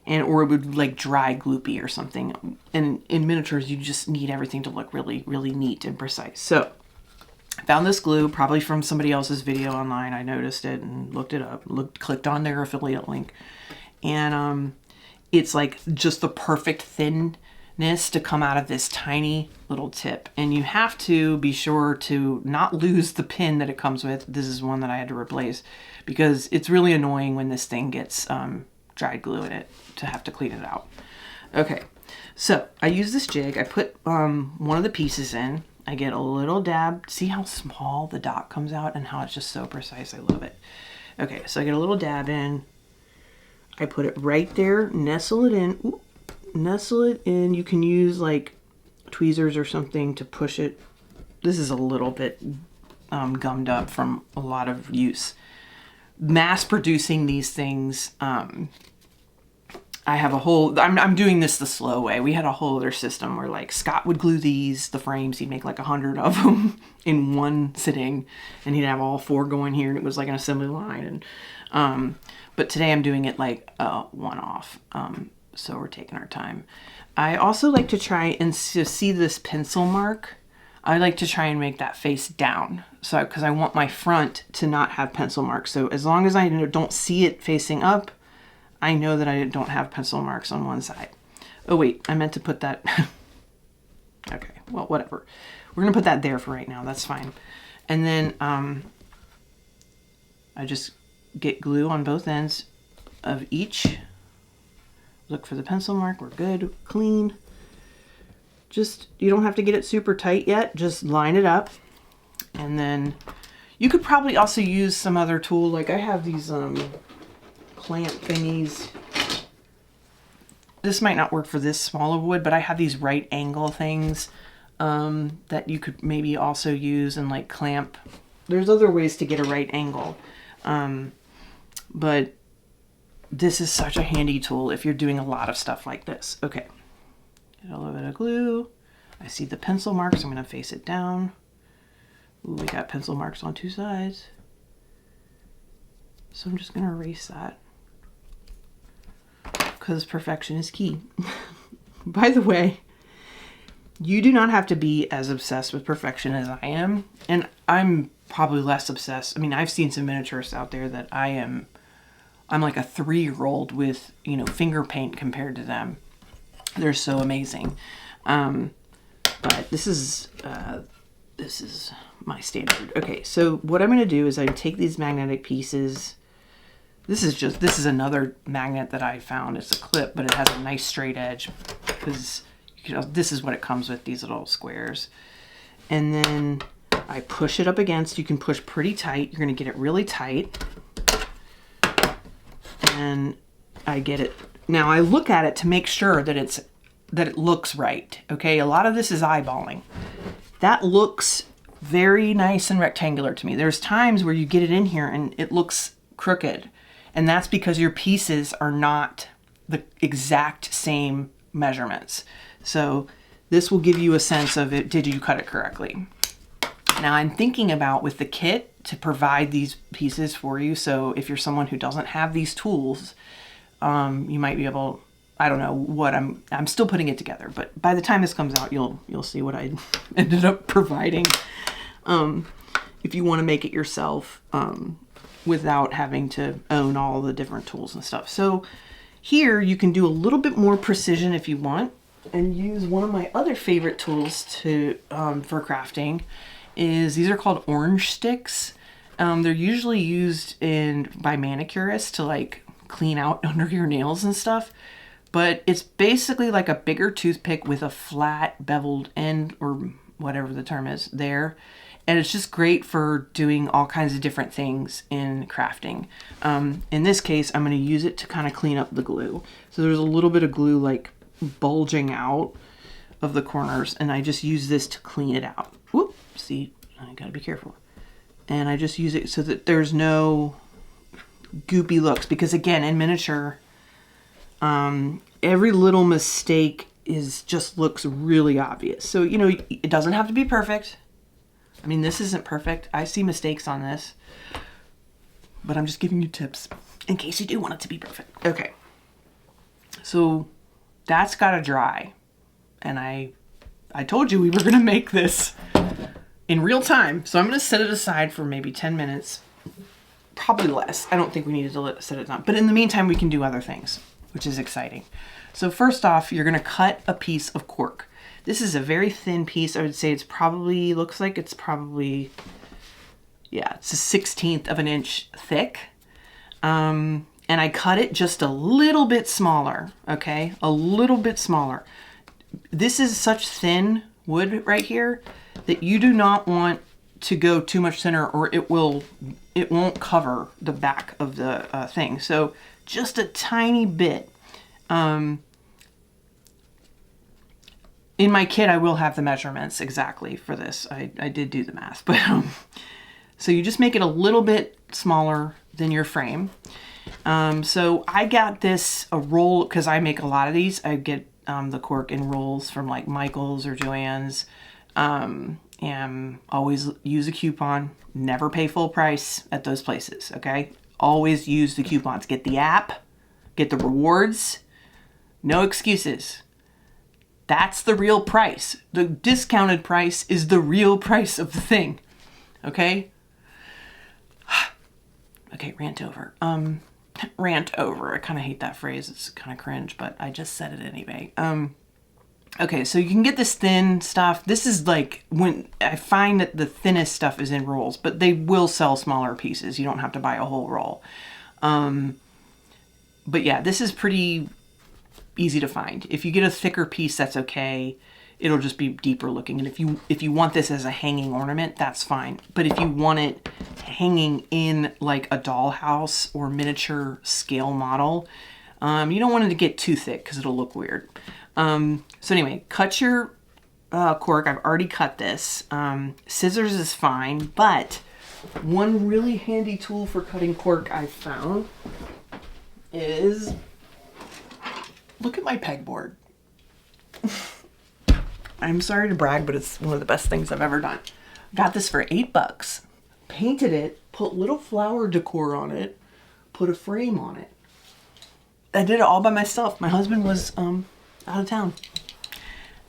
Or it would like dry gloopy or something. And in miniatures, you just need everything to look really, really neat and precise. So I found this glue, probably from somebody else's video online. I noticed it and looked it up, clicked on their affiliate link. And it's like just the perfect thinness to come out of this tiny little tip. And you have to be sure to not lose the pin that it comes with. This is one that I had to replace because it's really annoying when this thing gets dried glue in it to have to clean it out. Okay, so I use this jig. I put one of the pieces in. I get a little dab. See how small the dot comes out and how it's just so precise? I love it. Okay, so I get a little dab in. I put it right there, nestle it in. Ooh, nestle it in. You can use like tweezers or something to push it. This is a little bit gummed up from a lot of use. mass producing these things. I have a whole, I'm doing this the slow way. We had a whole other system where like Scott would glue the frames. He'd make like 100 of them in one sitting, and he'd have all 4 going here, and it was like an assembly line. And but today I'm doing it like one off. So we're taking our time. I also like to try and see this pencil mark. I like to try and make that face down. So, because I want my front to not have pencil marks. So as long as I don't see it facing up, I know that I don't have pencil marks on one side. Oh wait, I meant to put that. Okay, well, whatever. We're gonna put that there for right now. That's fine. And then I just get glue on both ends of each. Look for the pencil mark. We're good, clean. Just, you don't have to get it super tight yet. Just line it up. And then you could probably also use some other tool. Like I have these clamp thingies. This might not work for this small of wood, but I have these right angle things that you could maybe also use and like clamp. There's other ways to get a right angle. But this is such a handy tool if you're doing a lot of stuff like this. Okay, get a little bit of glue. I see the pencil marks. I'm going to face it down. Ooh, we got pencil marks on 2 sides. So I'm just going to erase that, because perfection is key. By the way, you do not have to be as obsessed with perfection as I am. And I'm probably less obsessed. I mean, I've seen some miniaturists out there that I'm like a 3-year-old with, you know, finger paint compared to them. They're so amazing. But this is my standard. Okay, so what I'm going to do is I take these magnetic pieces. This is another magnet that I found. It's a clip, but it has a nice straight edge, because this is what it comes with, these little squares. And then I push it up against. You can push pretty tight. You're going to get it really tight. And I get it. Now I look at it to make sure that it looks right. Okay, a lot of this is eyeballing. That looks very nice and rectangular to me. There's times where you get it in here and it looks crooked. And that's because your pieces are not the exact same measurements. So this will give you a sense of it. Did you cut it correctly? Now I'm thinking about with the kit to provide these pieces for you. So if you're someone who doesn't have these tools, you might be able, I don't know what I'm still putting it together, but by the time this comes out, you'll see what I ended up providing. If you want to make it yourself, without having to own all the different tools and stuff. So here you can do a little bit more precision if you want, and use one of my other favorite tools to for crafting. These are called orange sticks. They're usually used by manicurists to like clean out under your nails and stuff, but it's basically like a bigger toothpick with a flat beveled end, or whatever the term is there. And it's just great for doing all kinds of different things in crafting. In this case, I'm going to use it to kind of clean up the glue. So there's a little bit of glue like bulging out of the corners, and I just use this to clean it out. Whoop, see, I got to be careful. And I just use it so that there's no goopy looks, because again, in miniature, every little mistake looks really obvious. So, you know, it doesn't have to be perfect. I mean, this isn't perfect. I see mistakes on this, but I'm just giving you tips in case you do want it to be perfect. Okay, so that's got to dry. And I told you we were going to make this in real time. So I'm going to set it aside for maybe 10 minutes, probably less. I don't think we needed to set it down. But in the meantime, we can do other things, which is exciting. So first off, you're going to cut a piece of cork. This is a very thin piece. I would say it's a 1/16 of an inch thick. And I cut it just a little bit smaller, okay? A little bit smaller. This is such thin wood right here that you do not want to go too much thinner, or it won't cover the back of the thing. So just a tiny bit. In my kit, I will have the measurements exactly for this. I did do the math, but So you just make it a little bit smaller than your frame. So I got this a roll because I make a lot of these. I get the cork in rolls from like Michael's or Joann's. And always use a coupon. Never pay full price at those places, okay? Always use the coupons. Get the app, get the rewards. No excuses. That's the real price. The discounted price is the real price of the thing, okay? Okay, rant over. Rant over. I kind of hate that phrase. It's kind of cringe, but I just said it anyway. Okay, so you can get this thin stuff. This is like when I find that the thinnest stuff is in rolls, but they will sell smaller pieces. You don't have to buy a whole roll. But yeah, this is pretty easy to find. If you get a thicker piece, that's okay. It'll just be deeper looking. And if you want this as a hanging ornament, that's fine. But if you want it hanging in like a dollhouse or miniature scale model, you don't want it to get too thick because it'll look weird. So anyway, cut your cork. I've already cut this. Scissors is fine, but one really handy tool for cutting cork I've found is, look at my pegboard. I'm sorry to brag, but it's one of the best things I've ever done. Got this for $8. Painted it, put little flower decor on it, put a frame on it. I did it all by myself. My husband was out of town.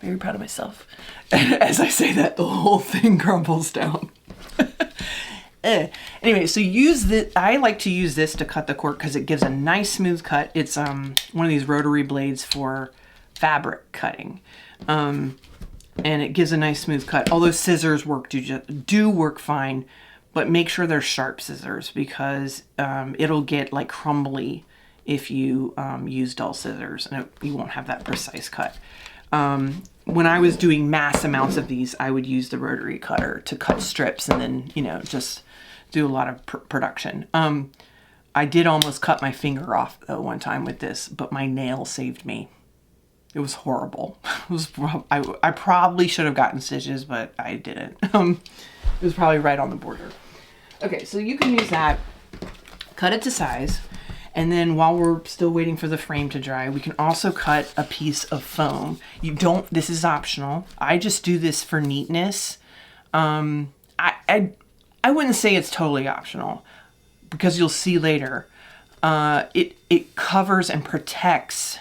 Very proud of myself. As I say that, the whole thing crumbles down. Anyway, so use this. I like to use this to cut the cork because it gives a nice smooth cut. It's one of these rotary blades for fabric cutting. And it gives a nice smooth cut. Although scissors do work fine, but make sure they're sharp scissors because it'll get like crumbly if you use dull scissors, and you won't have that precise cut. When I was doing mass amounts of these, I would use the rotary cutter to cut strips and then, just do a lot of production. I did almost cut my finger off though one time with this, but my nail saved me. It was horrible. I probably should have gotten stitches, but I didn't. It was probably right on the border. Okay, so you can use that, cut it to size. And then while we're still waiting for the frame to dry, we can also cut a piece of foam. This is optional. I just do this for neatness. I wouldn't say it's totally optional because you'll see later. It covers and protects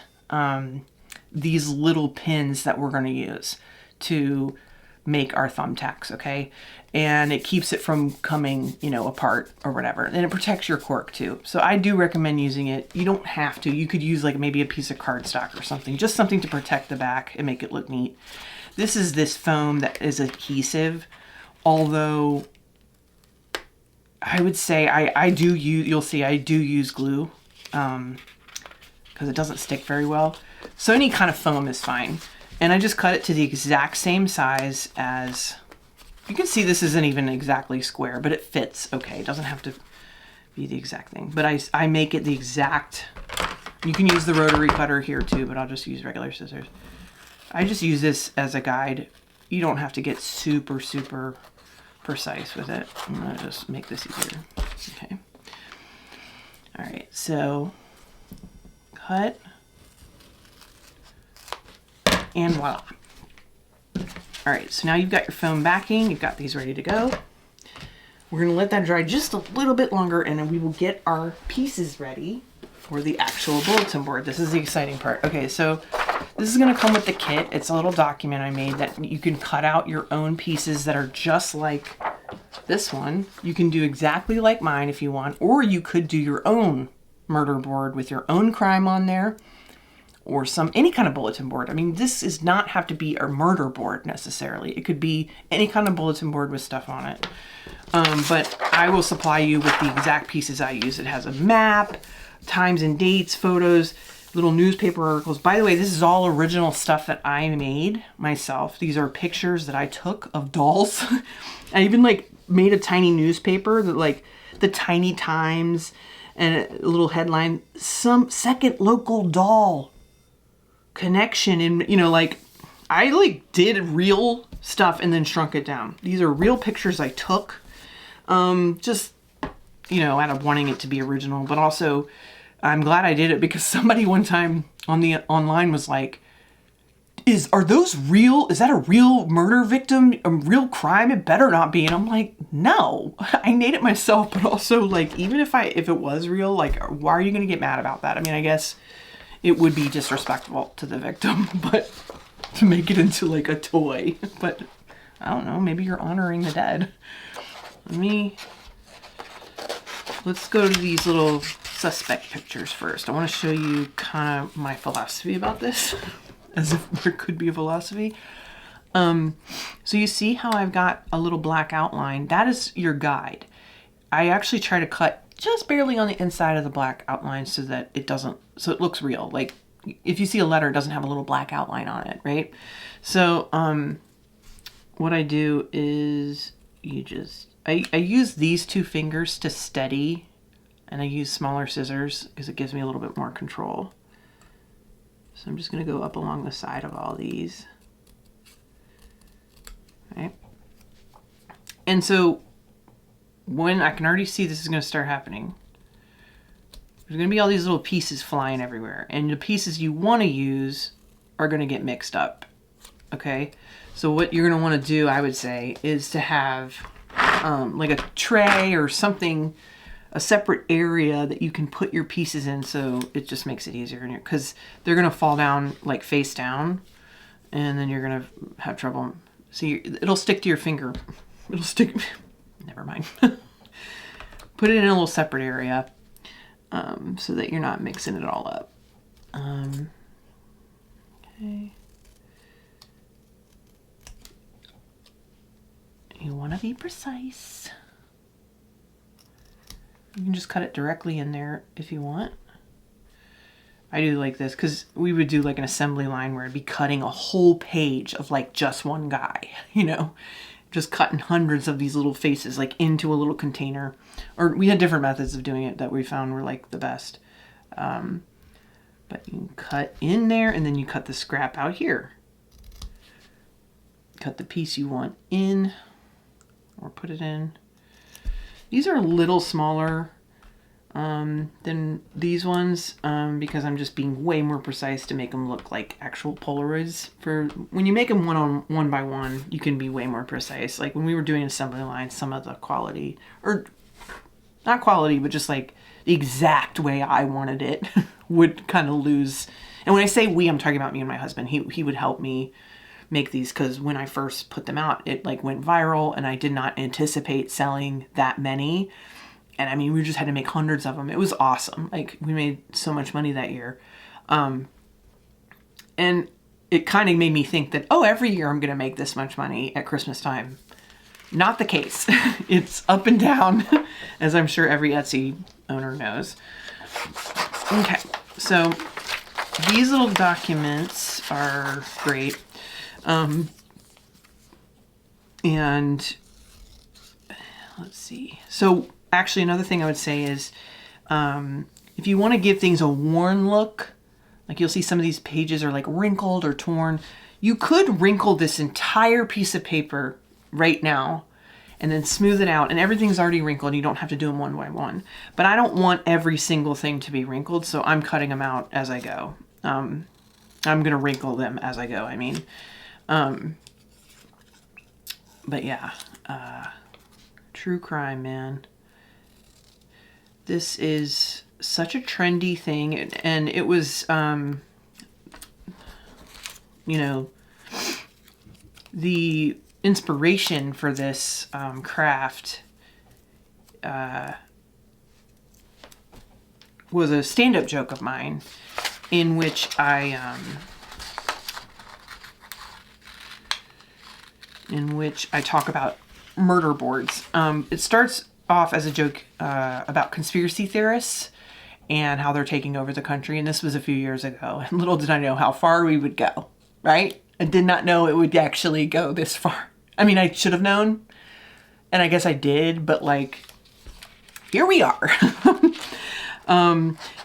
these little pins that we're going to use to make our thumbtacks, okay? And it keeps it from coming, apart or whatever. And it protects your cork too. So I do recommend using it. You don't have to. You could use like maybe a piece of cardstock or something, just something to protect the back and make it look neat. This is this foam that is adhesive, although I would say I do use glue because it doesn't stick very well. So any kind of foam is fine. And I just cut it to the exact same size as, you can see this isn't even exactly square, but it fits okay. It doesn't have to be the exact thing. But I make it the exact, you can use the rotary cutter here too, but I'll just use regular scissors. I just use this as a guide. You don't have to get super, super precise with it. I'm gonna just make this easier. Okay. All right, so cut. And voila. All right, so now you've got your foam backing. You've got these ready to go. We're gonna let that dry just a little bit longer and then we will get our pieces ready for the actual bulletin board. This is the exciting part. Okay, so this is gonna come with the kit. It's a little document I made that you can cut out your own pieces that are just like this one. You can do exactly like mine if you want, or you could do your own murder board with your own crime on there, or any kind of bulletin board. I mean, this does not have to be a murder board necessarily. It could be any kind of bulletin board with stuff on it. But I will supply you with the exact pieces I use. It has a map, times and dates, photos, little newspaper articles. By the way, this is all original stuff that I made myself. These are pictures that I took of dolls. I even made a tiny newspaper that the tiny times and a little headline, some second local doll connection. And I did real stuff and then shrunk it down. These are real pictures I took Just, you know, out of wanting it to be original, but also I'm glad I did it because somebody one time on the online was like, are those real? Is that a real murder victim? A real crime? It better not be. And I'm like, no, I made it myself. But also, like, even if it was real, like, why are you going to get mad about that? I mean, I guess it would be disrespectful to the victim, but to make it into like a toy. But I don't know, maybe you're honoring the dead. Let's go to these little suspect pictures first. I want to show you kind of my philosophy about this. As if there could be a philosophy. So you see how I've got a little black outline? That is your guide. I actually try to cut just barely on the inside of the black outline so that it looks real. Like if you see a letter, it doesn't have a little black outline on it, right? So what I do is I use these 2 fingers to steady, and I use smaller scissors because it gives me a little bit more control. So I'm just going to go up along the side of all these. Right? And so when I can already see this is going to start happening, there's going to be all these little pieces flying everywhere. And the pieces you want to use are going to get mixed up. Okay? So what you're going to want to do, I would say, is to have like a tray or something, a separate area that you can put your pieces in, so it just makes it easier because they're going to fall down like face down, and then you're going to have trouble. See, it'll stick to your finger. It'll stick. Never mind. Put it in a little separate area so that you're not mixing it all up. Okay. You want to be precise. You can just cut it directly in there if you want. I do like this because we would do like an assembly line where I'd be cutting a whole page of like just one guy, you know, just cutting hundreds of these little faces like into a little container. Or we had different methods of doing it that we found were like the best. But you can cut in there and then you cut the scrap out here. Cut the piece you want in or put it in. These are a little smaller than these ones because I'm just being way more precise to make them look like actual Polaroids. For when you make them one by one, you can be way more precise. Like when we were doing assembly lines, some of the quality, or not quality, but just like the exact way I wanted it would kind of lose. And when I say we, I'm talking about me and my husband. He would help me make these because when I first put them out, it like went viral and I did not anticipate selling that many. And I mean, we just had to make hundreds of them. It was awesome. Like we made so much money that year. And it kind of made me think that, oh, every year I'm going to make this much money at Christmas time. Not the case. It's up and down, as I'm sure every Etsy owner knows. Okay, so these little documents are great. And let's see. So actually another thing I would say is, if you want to give things a worn look, like you'll see some of these pages are like wrinkled or torn, you could wrinkle this entire piece of paper right now and then smooth it out and everything's already wrinkled. You don't have to do them one by one, but I don't want every single thing to be wrinkled. So I'm cutting them out as I go. I'm going to wrinkle them as I go. I mean, but yeah, true crime, man. This is such a trendy thing. And it was, you know, the inspiration for this craft was a stand-up joke of mine in which I talk about murder boards. It starts off as a joke about conspiracy theorists and how they're taking over the country. And this was a few years ago. And little did I know how far we would go, right? I did not know it would actually go this far. I mean, I should have known, and I guess I did, but like, here we are.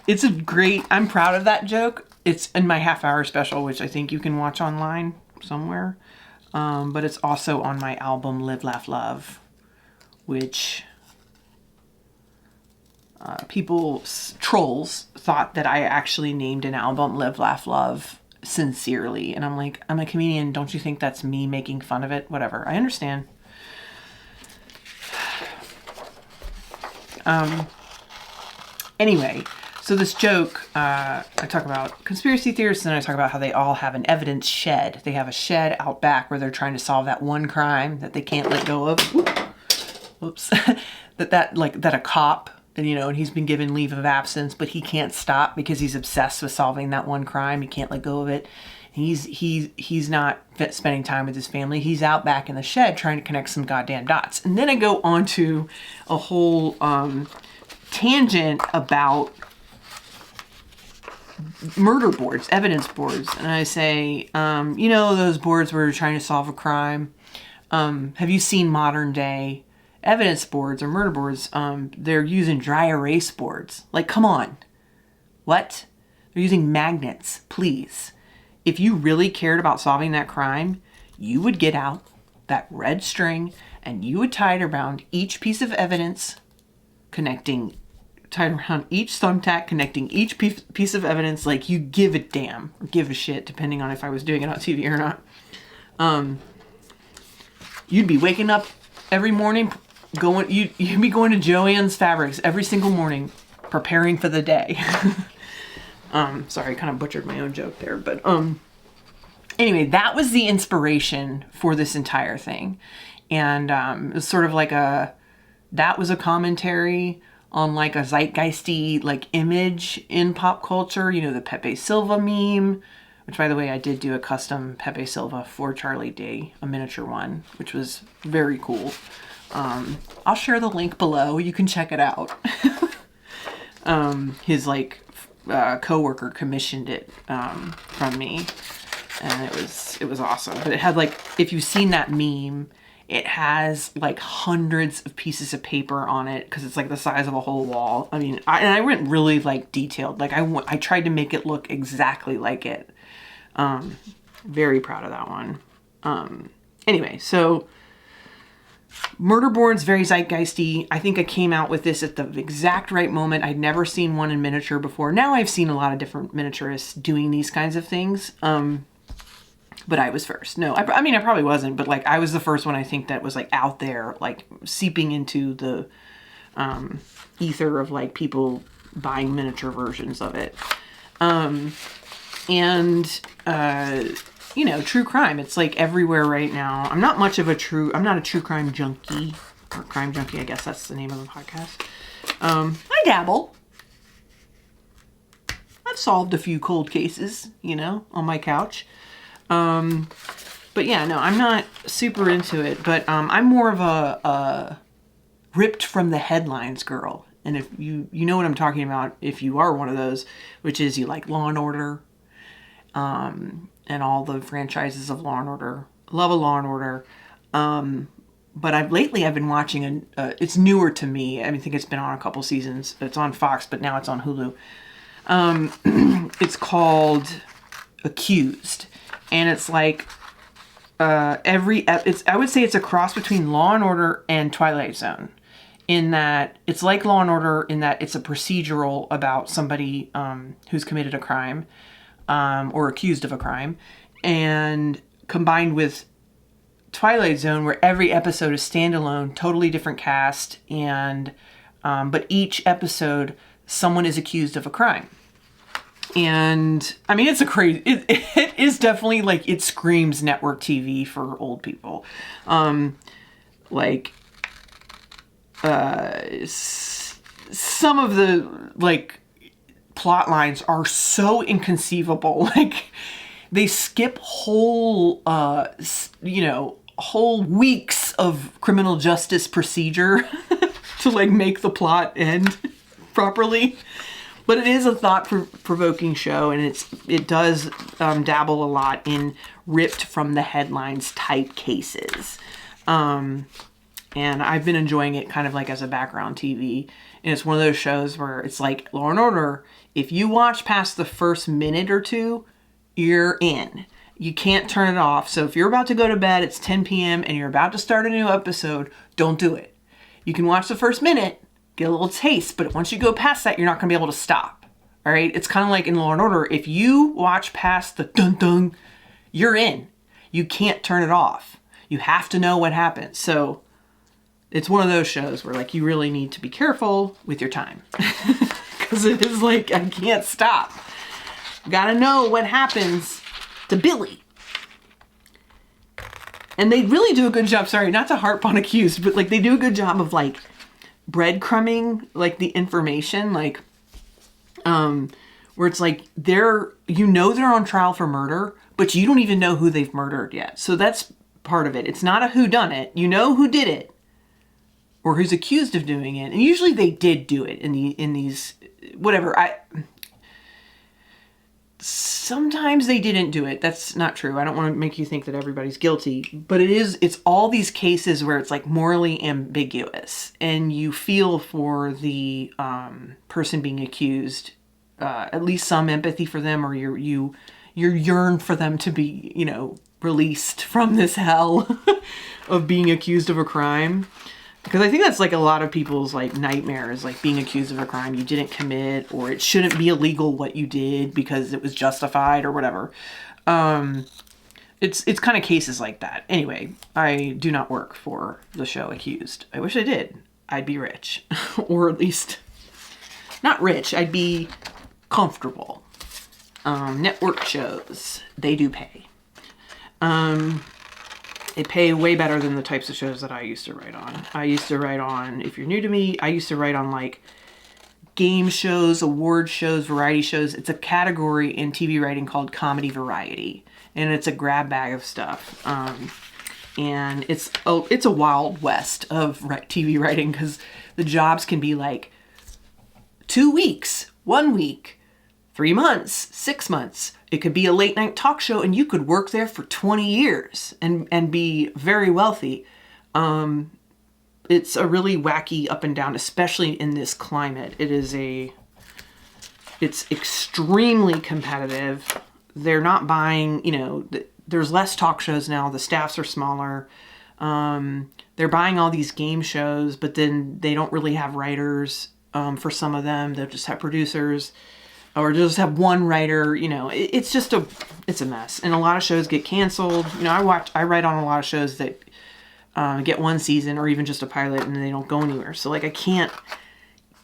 It's a great, I'm proud of that joke. It's in my half-hour special, which I think you can watch online somewhere. But it's also on my album, Live, Laugh, Love, which trolls thought that I actually named an album Live, Laugh, Love sincerely. And I'm like, I'm a comedian. Don't you think that's me making fun of it? Whatever. I understand. Anyway, so this joke, I talk about conspiracy theorists, and I talk about how they all have an evidence shed. They have a shed out back where they're trying to solve that one crime that they can't let go of. Whoops. that a cop, and he's been given leave of absence, but he can't stop because he's obsessed with solving that one crime. He can't let go of it. He's not spending time with his family. He's out back in the shed trying to connect some goddamn dots. And then I go on to a whole tangent about murder boards, evidence boards. And I say, those boards where you're trying to solve a crime. Have you seen modern day evidence boards or murder boards? They're using dry erase boards. Like, come on. What? They're using magnets, please. If you really cared about solving that crime, you would get out that red string and you would tie it around each piece of evidence, tied around each thumbtack, connecting each piece of evidence like you give a damn, or give a shit, depending on if I was doing it on TV or not. You'd be waking up every morning, you'd be going to Joann's Fabrics every single morning, preparing for the day. Sorry, I kind of butchered my own joke there, but anyway, that was the inspiration for this entire thing. And it was sort of like that was a commentary on like a zeitgeisty like image in pop culture, the Pepe Silva meme, which by the way, I did do a custom Pepe Silva for Charlie Day, a miniature one, which was very cool. I'll share the link below. You can check it out. His coworker commissioned it from me, and it was awesome. But it had if you've seen that meme, it has hundreds of pieces of paper on it because it's the size of a whole wall. I mean, I went really detailed. I tried to make it look exactly like it. Very proud of that one. Anyway, so murder boards, very zeitgeisty. I think I came out with this at the exact right moment. I'd never seen one in miniature before. Now I've seen a lot of different miniaturists doing these kinds of things. But I was first. No, I probably wasn't, but I was the first one I think that was out there, seeping into the ether of people buying miniature versions of it. True crime. It's everywhere right now. I'm not a true crime junkie, or crime junkie, I guess that's the name of the podcast. I dabble. I've solved a few cold cases, on my couch. But yeah, no, I'm not super into it, but I'm more of a ripped from the headlines girl. And if you know what I'm talking about, if you are one of those, which is you like Law and Order, and all the franchises of Law and Order. Love a Law and Order. But I've been watching it's newer to me. I think it's been on a couple seasons. It's on Fox, but now it's on Hulu. It's called Accused. And it's I would say it's a cross between Law and Order and Twilight Zone, in that it's like Law and Order in that it's a procedural about somebody who's committed a crime, or accused of a crime, and combined with Twilight Zone, where every episode is standalone, totally different cast, and but each episode someone is accused of a crime. And I mean, it's it is definitely it screams network TV for old people. Some of the plot lines are so inconceivable. They skip whole weeks of criminal justice procedure to make the plot end properly. But it is a thought-provoking show, and it does dabble a lot in ripped from the headlines type cases. And I've been enjoying it kind of as a background TV. And it's one of those shows where it's like Law and Order. If you watch past the first minute or two, you're in. You can't turn it off. So if you're about to go to bed, it's 10 p.m. and you're about to start a new episode, don't do it. You can watch the first minute, get a little taste, but once you go past that, you're not going to be able to stop. All right. It's kind of like in Law and Order. If you watch past the dun dun, you're in. You can't turn it off. You have to know what happens. So it's one of those shows where like you really need to be careful with your time because it is like, I can't stop. Gotta know what happens to Billy. And they really do a good job. Sorry, not to harp on accused, but like they do a good job of like breadcrumbing like the information, like where it's like they're on trial for murder, but you don't even know who they've murdered yet. So that's part of it. It's not a whodunit. You know who did it or who's accused of doing it. And usually they did do it in these whatever. Sometimes they didn't do it. That's not true. I don't want to make you think that everybody's guilty, but it's all these cases where it's like morally ambiguous and you feel for the person being accused, at least some empathy for them, or you yearn for them to be, released from this hell of being accused of a crime. Because I think that's like a lot of people's like nightmares, like being accused of a crime you didn't commit, or it shouldn't be illegal what you did because it was justified or whatever. It's kind of cases like that. Anyway, I do not work for the show Accused. I wish I did. I'd be rich, or at least not rich. I'd be comfortable. Network shows, they do pay. They pay way better than the types of shows that I used to write on. I used to write on, if you're new to me, I used to write on like game shows, award shows, variety shows. It's a category in TV writing called comedy variety. And it's a grab bag of stuff. And it's a wild west of TV writing because the jobs can be like 2 weeks, 1 week, 3 months, 6 months. It could be a late night talk show and you could work there for 20 years and be very wealthy. It's a really wacky up and down, especially in this climate. It's extremely competitive. They're not buying, there's less talk shows now. The staffs are smaller. They're buying all these game shows, but then they don't really have writers for some of them. They'll just have producers. Or just have one writer, it's a mess. And a lot of shows get canceled. I write on a lot of shows that get one season or even just a pilot and they don't go anywhere. So like I can't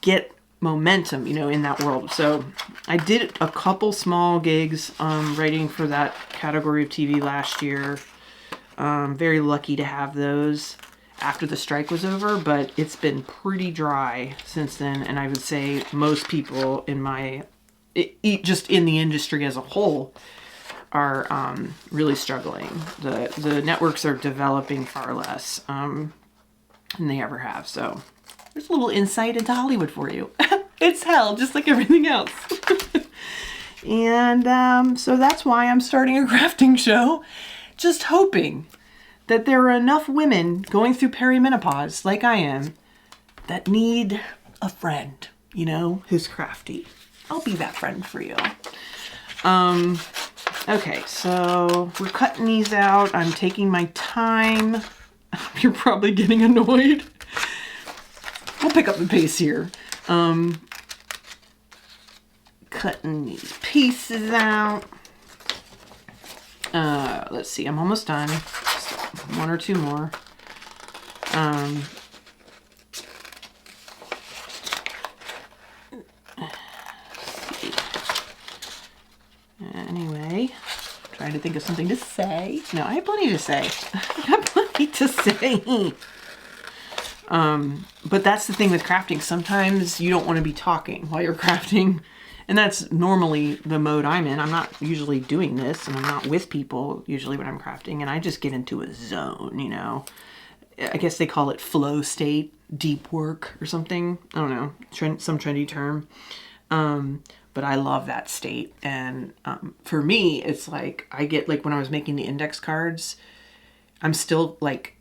get momentum, in that world. So I did a couple small gigs writing for that category of TV last year. Very lucky to have those after the strike was over, but it's been pretty dry since then. And I would say most people just in the industry as a whole are really struggling. The networks are developing far less than they ever have. So there's a little insight into Hollywood for you. It's hell, just like everything else. And so that's why I'm starting a crafting show, just hoping that there are enough women going through perimenopause, like I am, that need a friend, who's crafty. I'll be that friend for you. Okay, so we're cutting these out. I'm taking my time. You're probably getting annoyed. I'll pick up the pace here. Cutting these pieces out. Let's see, I'm almost done. Just one or two more. Anyway, trying to think of something to say. No, I have plenty to say. I have plenty to say. But that's the thing with crafting. Sometimes you don't want to be talking while you're crafting. And that's normally the mode I'm in. I'm not usually doing this, and I'm not with people usually when I'm crafting. And I just get into a zone, I guess they call it flow state, deep work or something. I don't know, some trendy term. But I love that state. And for me, it's like I get like when I was making the index cards, I'm still like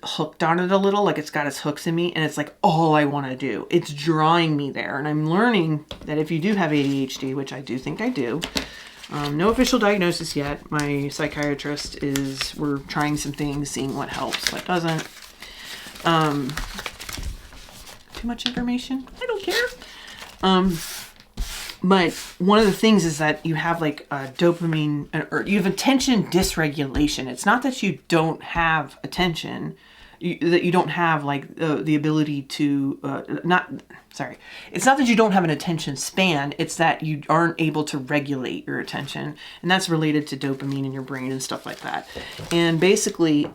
hooked on it a little, like it's got its hooks in me, and it's like all I want to do. It's drawing me there. And I'm learning that if you do have ADHD, which I do think I do, no official diagnosis yet. My psychiatrist we're trying some things, seeing what helps, what doesn't. too much information? I don't care. But one of the things is that you have like dopamine, or you have attention dysregulation. It's not that you don't have attention, that you don't have like the ability to, it's not that you don't have an attention span, it's that you aren't able to regulate your attention. And that's related to dopamine in your brain and stuff like that. And basically,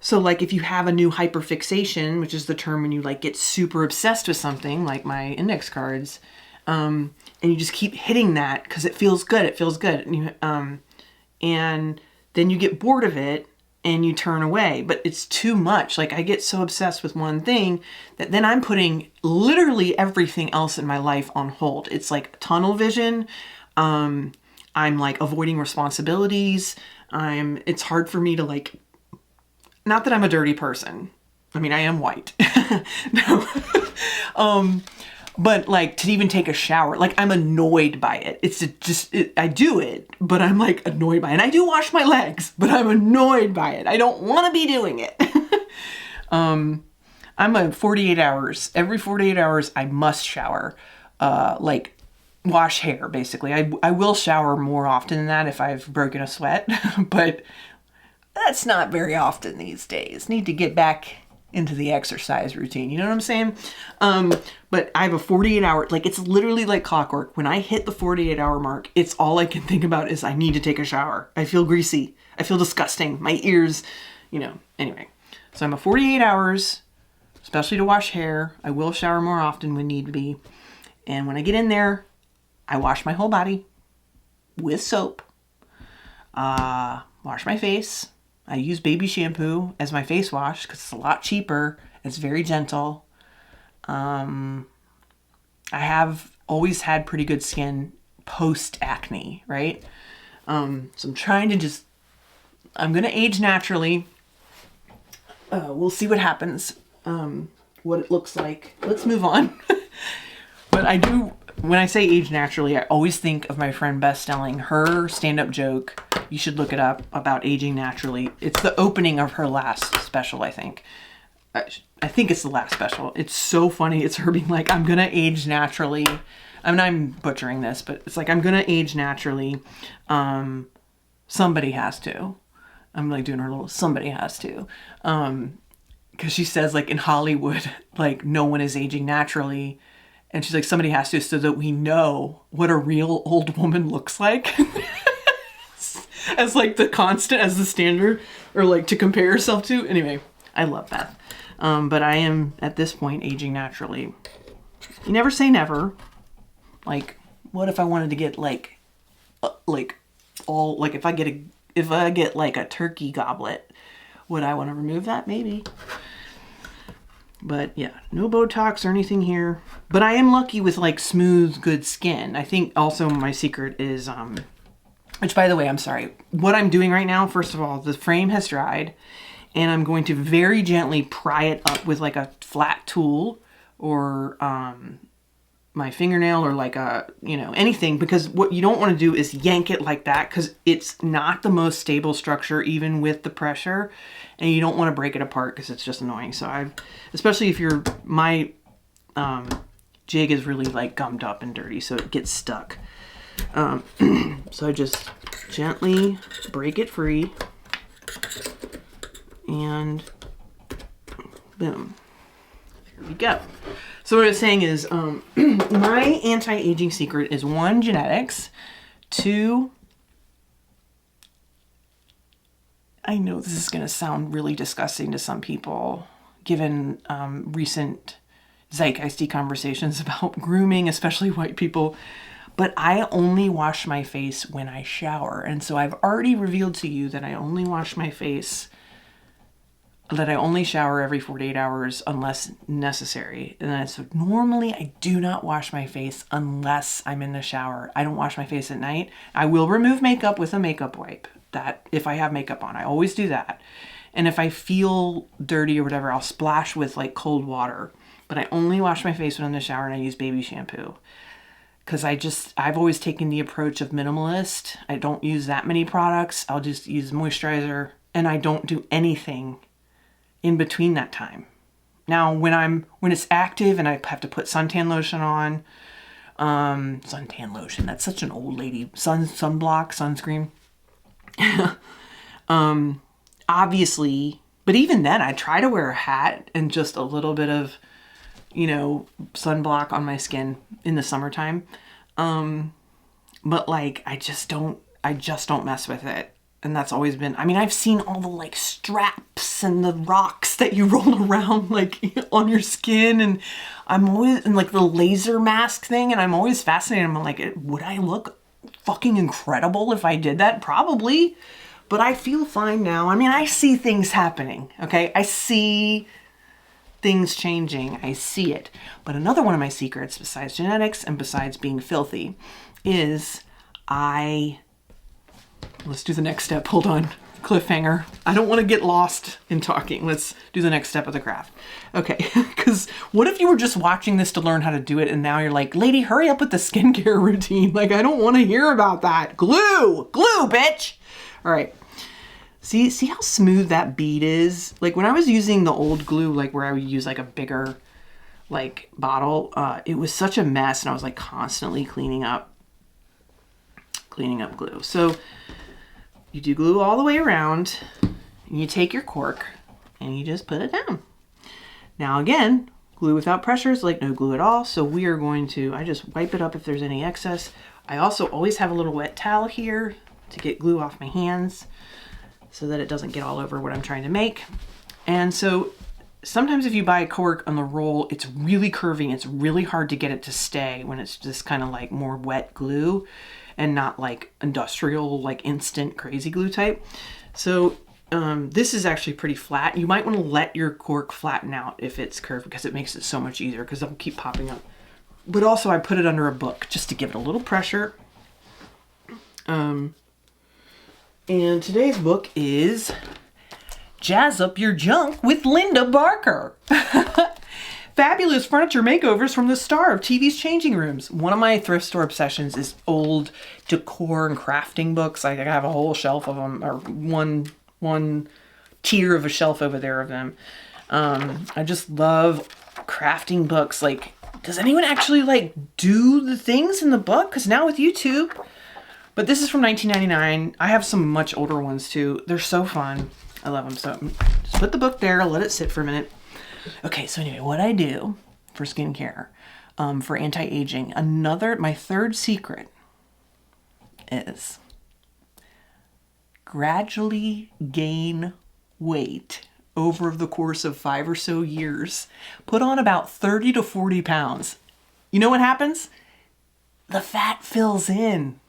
so like if you have a new hyperfixation, which is the term when you like get super obsessed with something, like my index cards, and you just keep hitting that because it feels good. And you, and then you get bored of it and you turn away, but it's too much. Like I get so obsessed with one thing that then I'm putting literally everything else in my life on hold. It's like tunnel vision. I'm like avoiding responsibilities. It's hard for me to like, not that I'm a dirty person. I mean, I am white. No. But like to even take a shower, like I'm annoyed by it. It's just, I do it, but I'm like annoyed by it. And I do wash my legs, but I'm annoyed by it. I don't want to be doing it. I'm a 48 hours. Every 48 hours, I must shower, like wash hair, basically. I will shower more often than that if I've broken a sweat, but that's not very often these days. Need to get back into the exercise routine. You know what I'm saying? But I have a 48 hour, like it's literally like clockwork. When I hit the 48 hour mark, it's all I can think about is I need to take a shower. I feel greasy. I feel disgusting. My ears, anyway. So I'm a 48 hours, especially to wash hair. I will shower more often when need be. And when I get in there, I wash my whole body with soap, wash my face. I use baby shampoo as my face wash because it's a lot cheaper. It's very gentle. I have always had pretty good skin post acne, right? So I'm trying to I'm going to age naturally. We'll see what happens, what it looks like. Let's move on. But when I say age naturally, I always think of my friend Beth Stelling, her stand-up joke. You should look it up, about aging naturally. It's the opening of her last special, I think. I think it's the last special. It's so funny. It's her being like, I'm going to age naturally. I mean, I'm butchering this, but it's like, I'm going to age naturally. Somebody has to. I'm like doing her little, somebody has to. Because she says like in Hollywood, like no one is aging naturally. And she's like, somebody has to, so that we know what a real old woman looks like. As like the constant, as the standard, or like to compare yourself to. Anyway, I love that. But I am at this point aging naturally. You never say never. Like, what if I wanted to get like if I get like a turkey goblet, would I want to remove that? Maybe. But yeah, no Botox or anything here. But I am lucky with like smooth, good skin. I think also my secret is, which by the way, I'm sorry. What I'm doing right now, first of all, the frame has dried. And I'm going to very gently pry it up with like a flat tool or my fingernail or like anything. Because what you don't want to do is yank it like that because it's not the most stable structure even with the pressure. And you don't want to break it apart because it's just annoying. So especially if my jig is really like gummed up and dirty, so it gets stuck. So I just gently break it free. And boom, there we go. So what I was saying is, my anti-aging secret is 1, genetics, 2, I know this is going to sound really disgusting to some people, given recent zeitgeisty conversations about grooming, especially white people, but I only wash my face when I shower. And so I've already revealed to you that I only wash my face, that I only shower every 48 hours unless necessary. And so normally I do not wash my face unless I'm in the shower. I don't wash my face at night. I will remove makeup with a makeup wipe, that if I have makeup on, I always do that. And if I feel dirty or whatever, I'll splash with like cold water. But I only wash my face when I'm in the shower and I use baby shampoo. Because I've always taken the approach of minimalist. I don't use that many products. I'll just use moisturizer and I don't do anything in between that time. Now, when it's active and I have to put suntan lotion on, suntan lotion, that's such an old lady, sunblock, sunscreen. Obviously, but even then I try to wear a hat and just a little bit of, sunblock on my skin in the summertime. But like, I just don't mess with it. And that's always been, I've seen all the like straps and the rocks that you roll around like on your skin, and I'm always, and like the laser mask thing, and I'm always fascinated. I'm like, would I look fucking incredible if I did that? Probably. But I feel fine now. I see things happening, okay? I see things changing. I see it. But another one of my secrets, besides genetics and besides being filthy, is let's do the next step. Hold on. Cliffhanger. I don't want to get lost in talking. Let's do the next step of the craft. Okay. Because what if you were just watching this to learn how to do it, and now you're like, lady, hurry up with the skincare routine. Like, I don't want to hear about that. Glue, bitch. All right. See how smooth that bead is? Like when I was using the old glue, like where I would use like a bigger like bottle, it was such a mess, and I was like constantly cleaning up glue. So you do glue all the way around, and you take your cork and you just put it down. Now again, glue without pressure is like no glue at all. So we are going to, I just wipe it up if there's any excess. I also always have a little wet towel here to get glue off my hands so that it doesn't get all over what I'm trying to make. And so sometimes if you buy a cork on the roll, it's really curving. It's really hard to get it to stay when it's just kind of like more wet glue and not like industrial, like instant crazy glue type. So this is actually pretty flat. You might want to let your cork flatten out if it's curved, because it makes it so much easier, because it'll keep popping up. But also I put it under a book just to give it a little pressure. And today's book is Jazz Up Your Junk with Linda Barker. Fabulous furniture makeovers from the star of TV's changing rooms. One of my thrift store obsessions is old decor and crafting books. I have a whole shelf of them, or one tier of a shelf over there of them. I just love crafting books. Like, does anyone actually like do the things in the book? Because now with YouTube. But this is from 1999. I have some much older ones too. They're so fun. I love them. So just put the book there, let it sit for a minute. Okay, so anyway, what I do for skincare, for anti-aging, my third secret is gradually gain weight over the course of 5 or so years. Put on about 30 to 40 pounds. You know what happens? The fat fills in,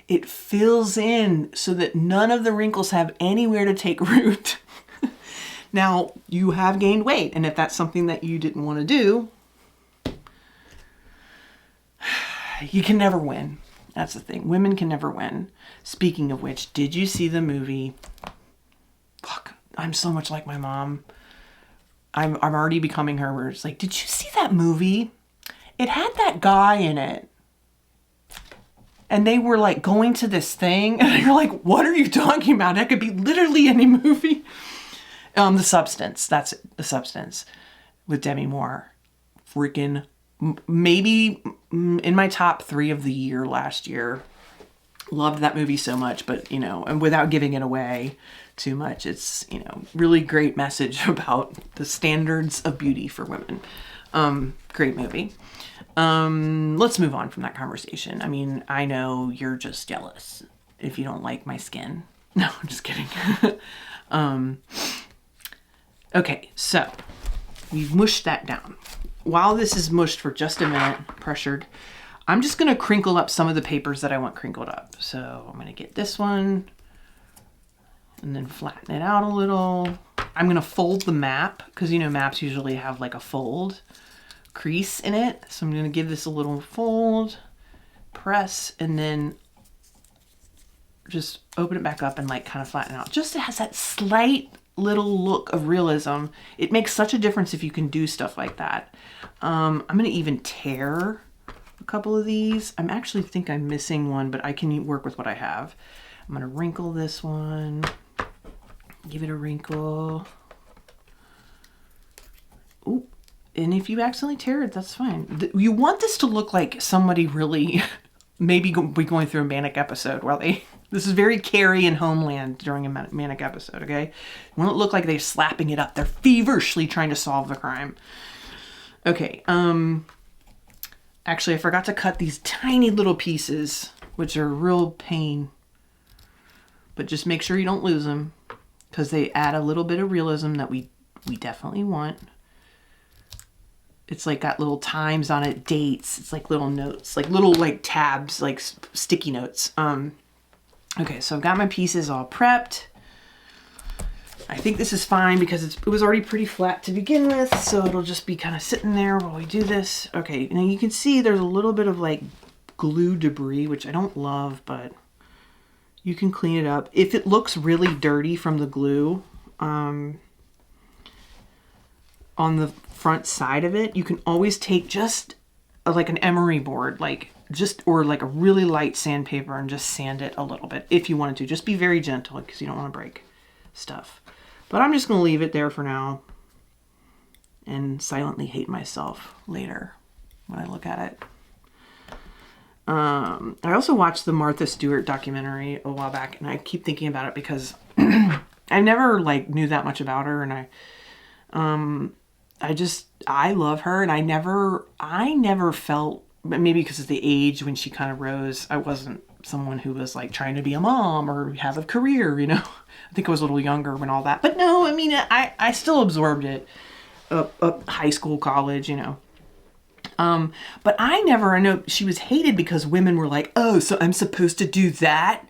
It fills in so that none of the wrinkles have anywhere to take root. Now, you have gained weight, and if that's something that you didn't want to do, you can never win. That's the thing. Women can never win. Speaking of which, did you see the movie? Fuck, I'm so much like my mom. I'm already becoming her, where it's like, did you see that movie? It had that guy in it. And they were like going to this thing, and you're like, what are you talking about? That could be literally any movie. The Substance. That's it. The Substance with Demi Moore. Freaking maybe in my top 3 of the year last year. Loved that movie so much, but and without giving it away too much, it's really great message about the standards of beauty for women. Great movie. Let's move on from that conversation. I know you're just jealous if you don't like my skin. No, I'm just kidding. Okay, so we've mushed that down. While this is mushed for just a minute, pressured, I'm just going to crinkle up some of the papers that I want crinkled up. So I'm going to get this one and then flatten it out a little. I'm going to fold the map, because maps usually have like a fold crease in it. So I'm going to give this a little fold, press, and then just open it back up and like kind of flatten out. Just it has that slight little look of realism. It makes such a difference if you can do stuff like that. I'm going to even tear a couple of these. I actually think I'm missing one, but I can work with what I have. I'm going to wrinkle this one, give it a wrinkle. And if you accidentally tear it, that's fine. You want this to look like somebody really maybe be going through a manic episode while they... This is very Carrie and Homeland during a manic episode, okay? You want it to look like they're slapping it up. They're feverishly trying to solve the crime. Okay, actually, I forgot to cut these tiny little pieces, which are a real pain. But just make sure you don't lose them, because they add a little bit of realism that we definitely want. It's like got little times on it, dates. It's like little notes, like little like tabs, like sticky notes. Okay, so I've got my pieces all prepped. I think this is fine because it was already pretty flat to begin with, so it'll just be kind of sitting there while we do this. Okay, now you can see there's a little bit of like glue debris, which I don't love, but you can clean it up. If it looks really dirty from the glue on the front side of it, you can always take just like an emery board, or like a really light sandpaper, and just sand it a little bit if you wanted to. Just be very gentle because you don't want to break stuff. But I'm just going to leave it there for now and silently hate myself later when I look at it. I also watched the Martha Stewart documentary a while back, and I keep thinking about it because I never like knew that much about her, and I love her, and I never felt, maybe because of the age when she kind of rose, I wasn't someone who was like trying to be a mom or have a career, you know. I think I was a little younger when all that, but no, I mean, I still absorbed it up high school, college, you know. But I know she was hated because women were like, oh, so I'm supposed to do that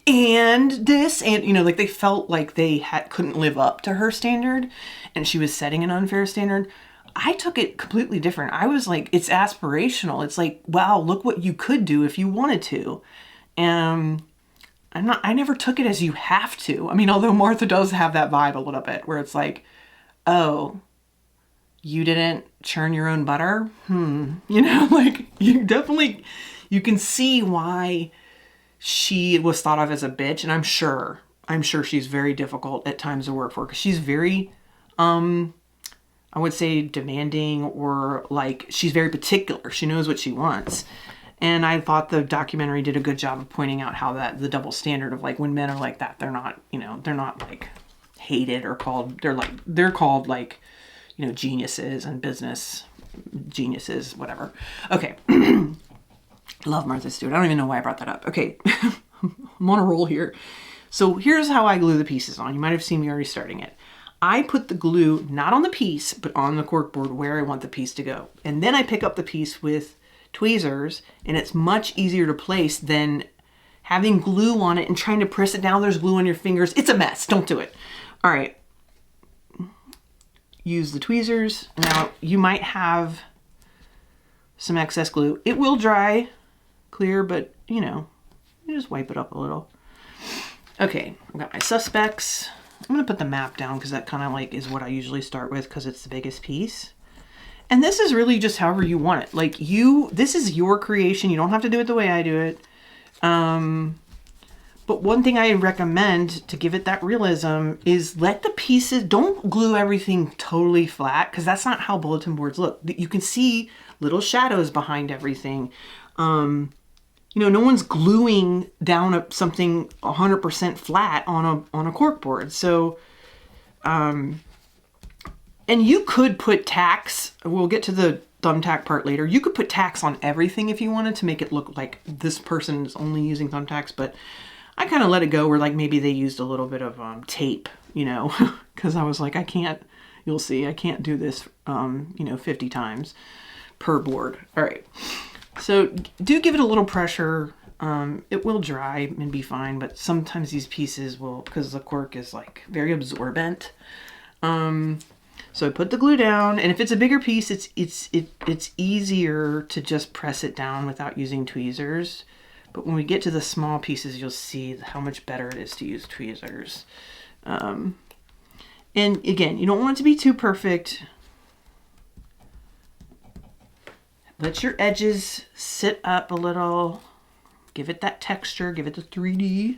and this, and you know, like they felt like they couldn't live up to her standard, and she was setting an unfair standard. I took it completely different. I was like, it's aspirational. It's like, wow, look what you could do if you wanted to. And I never took it as you have to. I mean, although Martha does have that vibe a little bit where it's like, oh, you didn't churn your own butter? You know, like you can see why she was thought of as a bitch. And I'm sure she's very difficult at times to work for, because she's very, I would say demanding, or like she's very particular. She knows what she wants. And I thought the documentary did a good job of pointing out how that the double standard of like when men are like that, they're not like hated or called, they're called like, you know, geniuses and business geniuses, whatever. Okay. Love Martha Stewart. I don't even know why I brought that up. Okay. I'm on a roll here. So here's how I glue the pieces on. You might have seen me already starting it. I put the glue not on the piece, but on the corkboard where I want the piece to go. And then I pick up the piece with tweezers, and it's much easier to place than having glue on it and trying to press it down. There's glue on your fingers. It's a mess. Don't do it. All right. Use the tweezers. Now, you might have some excess glue. It will dry clear, but, you know, you just wipe it up a little. Okay, I've got my suspects. I'm going to put the map down because that kind of like is what I usually start with because it's the biggest piece. And this is really just however you want it. Like this is your creation. You don't have to do it the way I do it. But one thing I recommend to give it that realism is let the pieces, don't glue everything totally flat, because that's not how bulletin boards look. You can see little shadows behind everything. You know, no one's gluing down something 100% flat on a cork board. So, and you could put tacks. We'll get to the thumbtack part later. You could put tacks on everything if you wanted to make it look like this person is only using thumbtacks, but I kind of let it go where like maybe they used a little bit of tape, you know, because I was like, you'll see, I can't do this, 50 times per board. All right. So do give it a little pressure. It will dry and be fine, but sometimes these pieces will, because the cork is like very absorbent. So I put the glue down, and if it's a bigger piece, it's easier to just press it down without using tweezers. But when we get to the small pieces, you'll see how much better it is to use tweezers. And again, you don't want it to be too perfect. Let your edges sit up a little. Give it that texture. Give it the 3D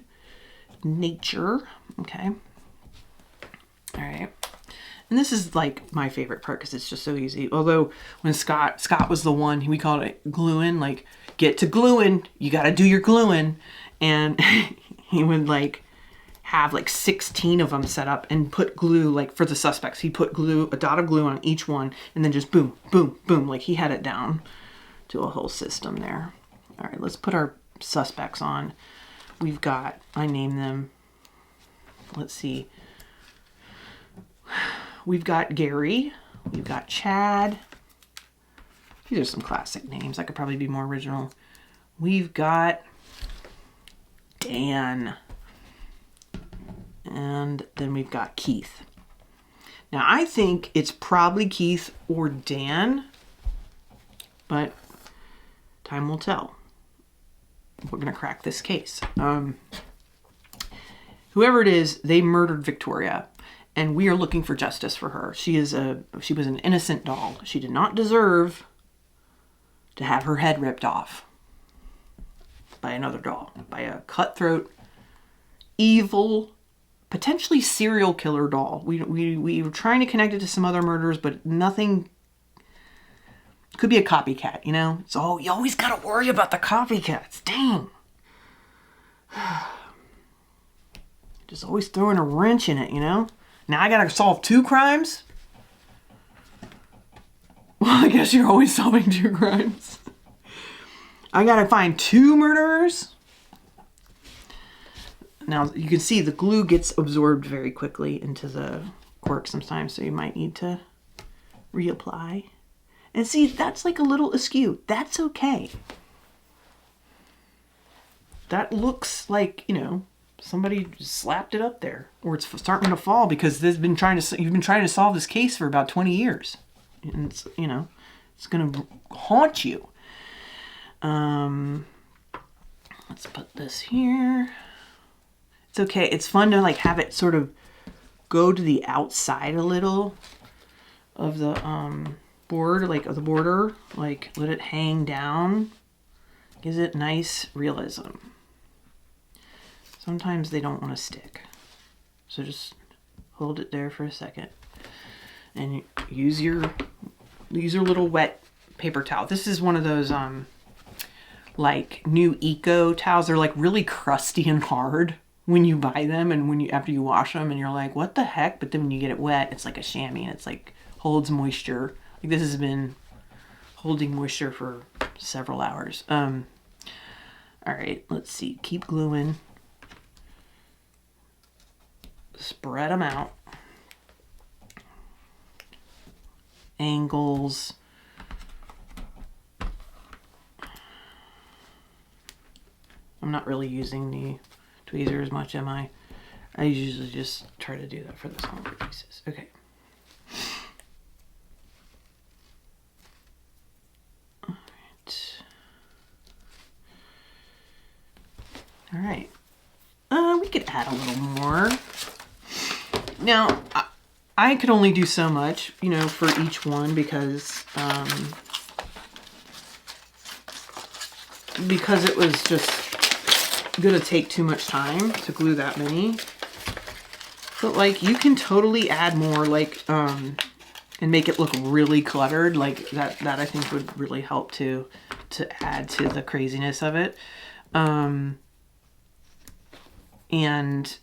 nature. Okay. All right. And this is like my favorite part because it's just so easy. Although when Scott was the one, we called it gluing, like get to gluing, you got to do your gluing. And he would like have like 16 of them set up and put glue, like for the suspects. He put glue, a dot of glue on each one, and then just boom, boom, boom. Like he had it down to a whole system there. All right, let's put our suspects on. We've got, I named them, let's see. We've got Gary, we've got Chad. These are some classic names. I could probably be more original. We've got Dan. And then we've got Keith. Now I think it's probably Keith or Dan, but time will tell. We're gonna crack this case. Whoever it is, they murdered Victoria, and we are looking for justice for her. She was an innocent doll. She did not deserve to have her head ripped off by another doll, by a cutthroat, evil, potentially serial killer doll. We were trying to connect it to some other murders, but nothing. Could be a copycat, you know? So you always gotta worry about the copycats. Dang. Just always throwing a wrench in it, you know? Now I gotta solve 2 crimes? Well, I guess you're always solving 2 crimes. I gotta find 2 murderers? Now, you can see the glue gets absorbed very quickly into the cork sometimes, so you might need to reapply. And see, that's like a little askew. That's okay. That looks like, you know, somebody slapped it up there. Or it's starting to fall because you've been trying to solve this case for about 20 years. And it's, you know, it's going to haunt you. Let's put this here. It's okay. It's fun to like have it sort of go to the outside a little of the board, like of the border, like let it hang down. Gives it nice realism. Sometimes they don't want to stick. So just hold it there for a second. And use your little wet paper towel. This is one of those like new eco towels. They're like really crusty and hard when you buy them, and after you wash them, and you're like, what the heck? But then when you get it wet, it's like a chamois, and it's like holds moisture. Like this has been holding moisture for several hours. All right, let's see. Keep gluing. Spread them out. Angles. I'm not really using the tweezers much, am I? I usually just try to do that for the smaller pieces. Okay. All right. We could add a little more. Now, I could only do so much, you know, for each one because it was just gonna take too much time to glue that many. But like, you can totally add more, like, and make it look really cluttered. Like that I think would really help to add to the craziness of it. And,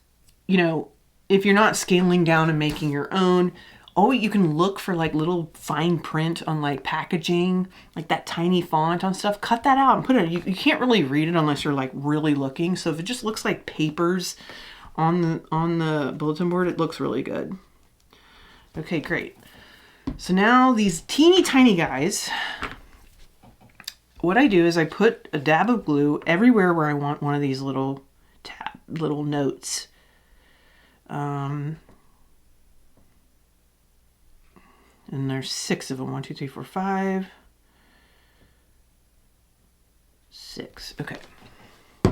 you know, if you're not scaling down and making your own, you can look for like little fine print on like packaging, like that tiny font on stuff. Cut that out and put it. You can't really read it unless you're like really looking. So if it just looks like papers on the bulletin board, it looks really good. Okay, great. So now these teeny tiny guys, what I do is I put a dab of glue everywhere where I want one of these little notes. And there's 6 of them. 1, 2, 3, 4, 5, 6. Okay.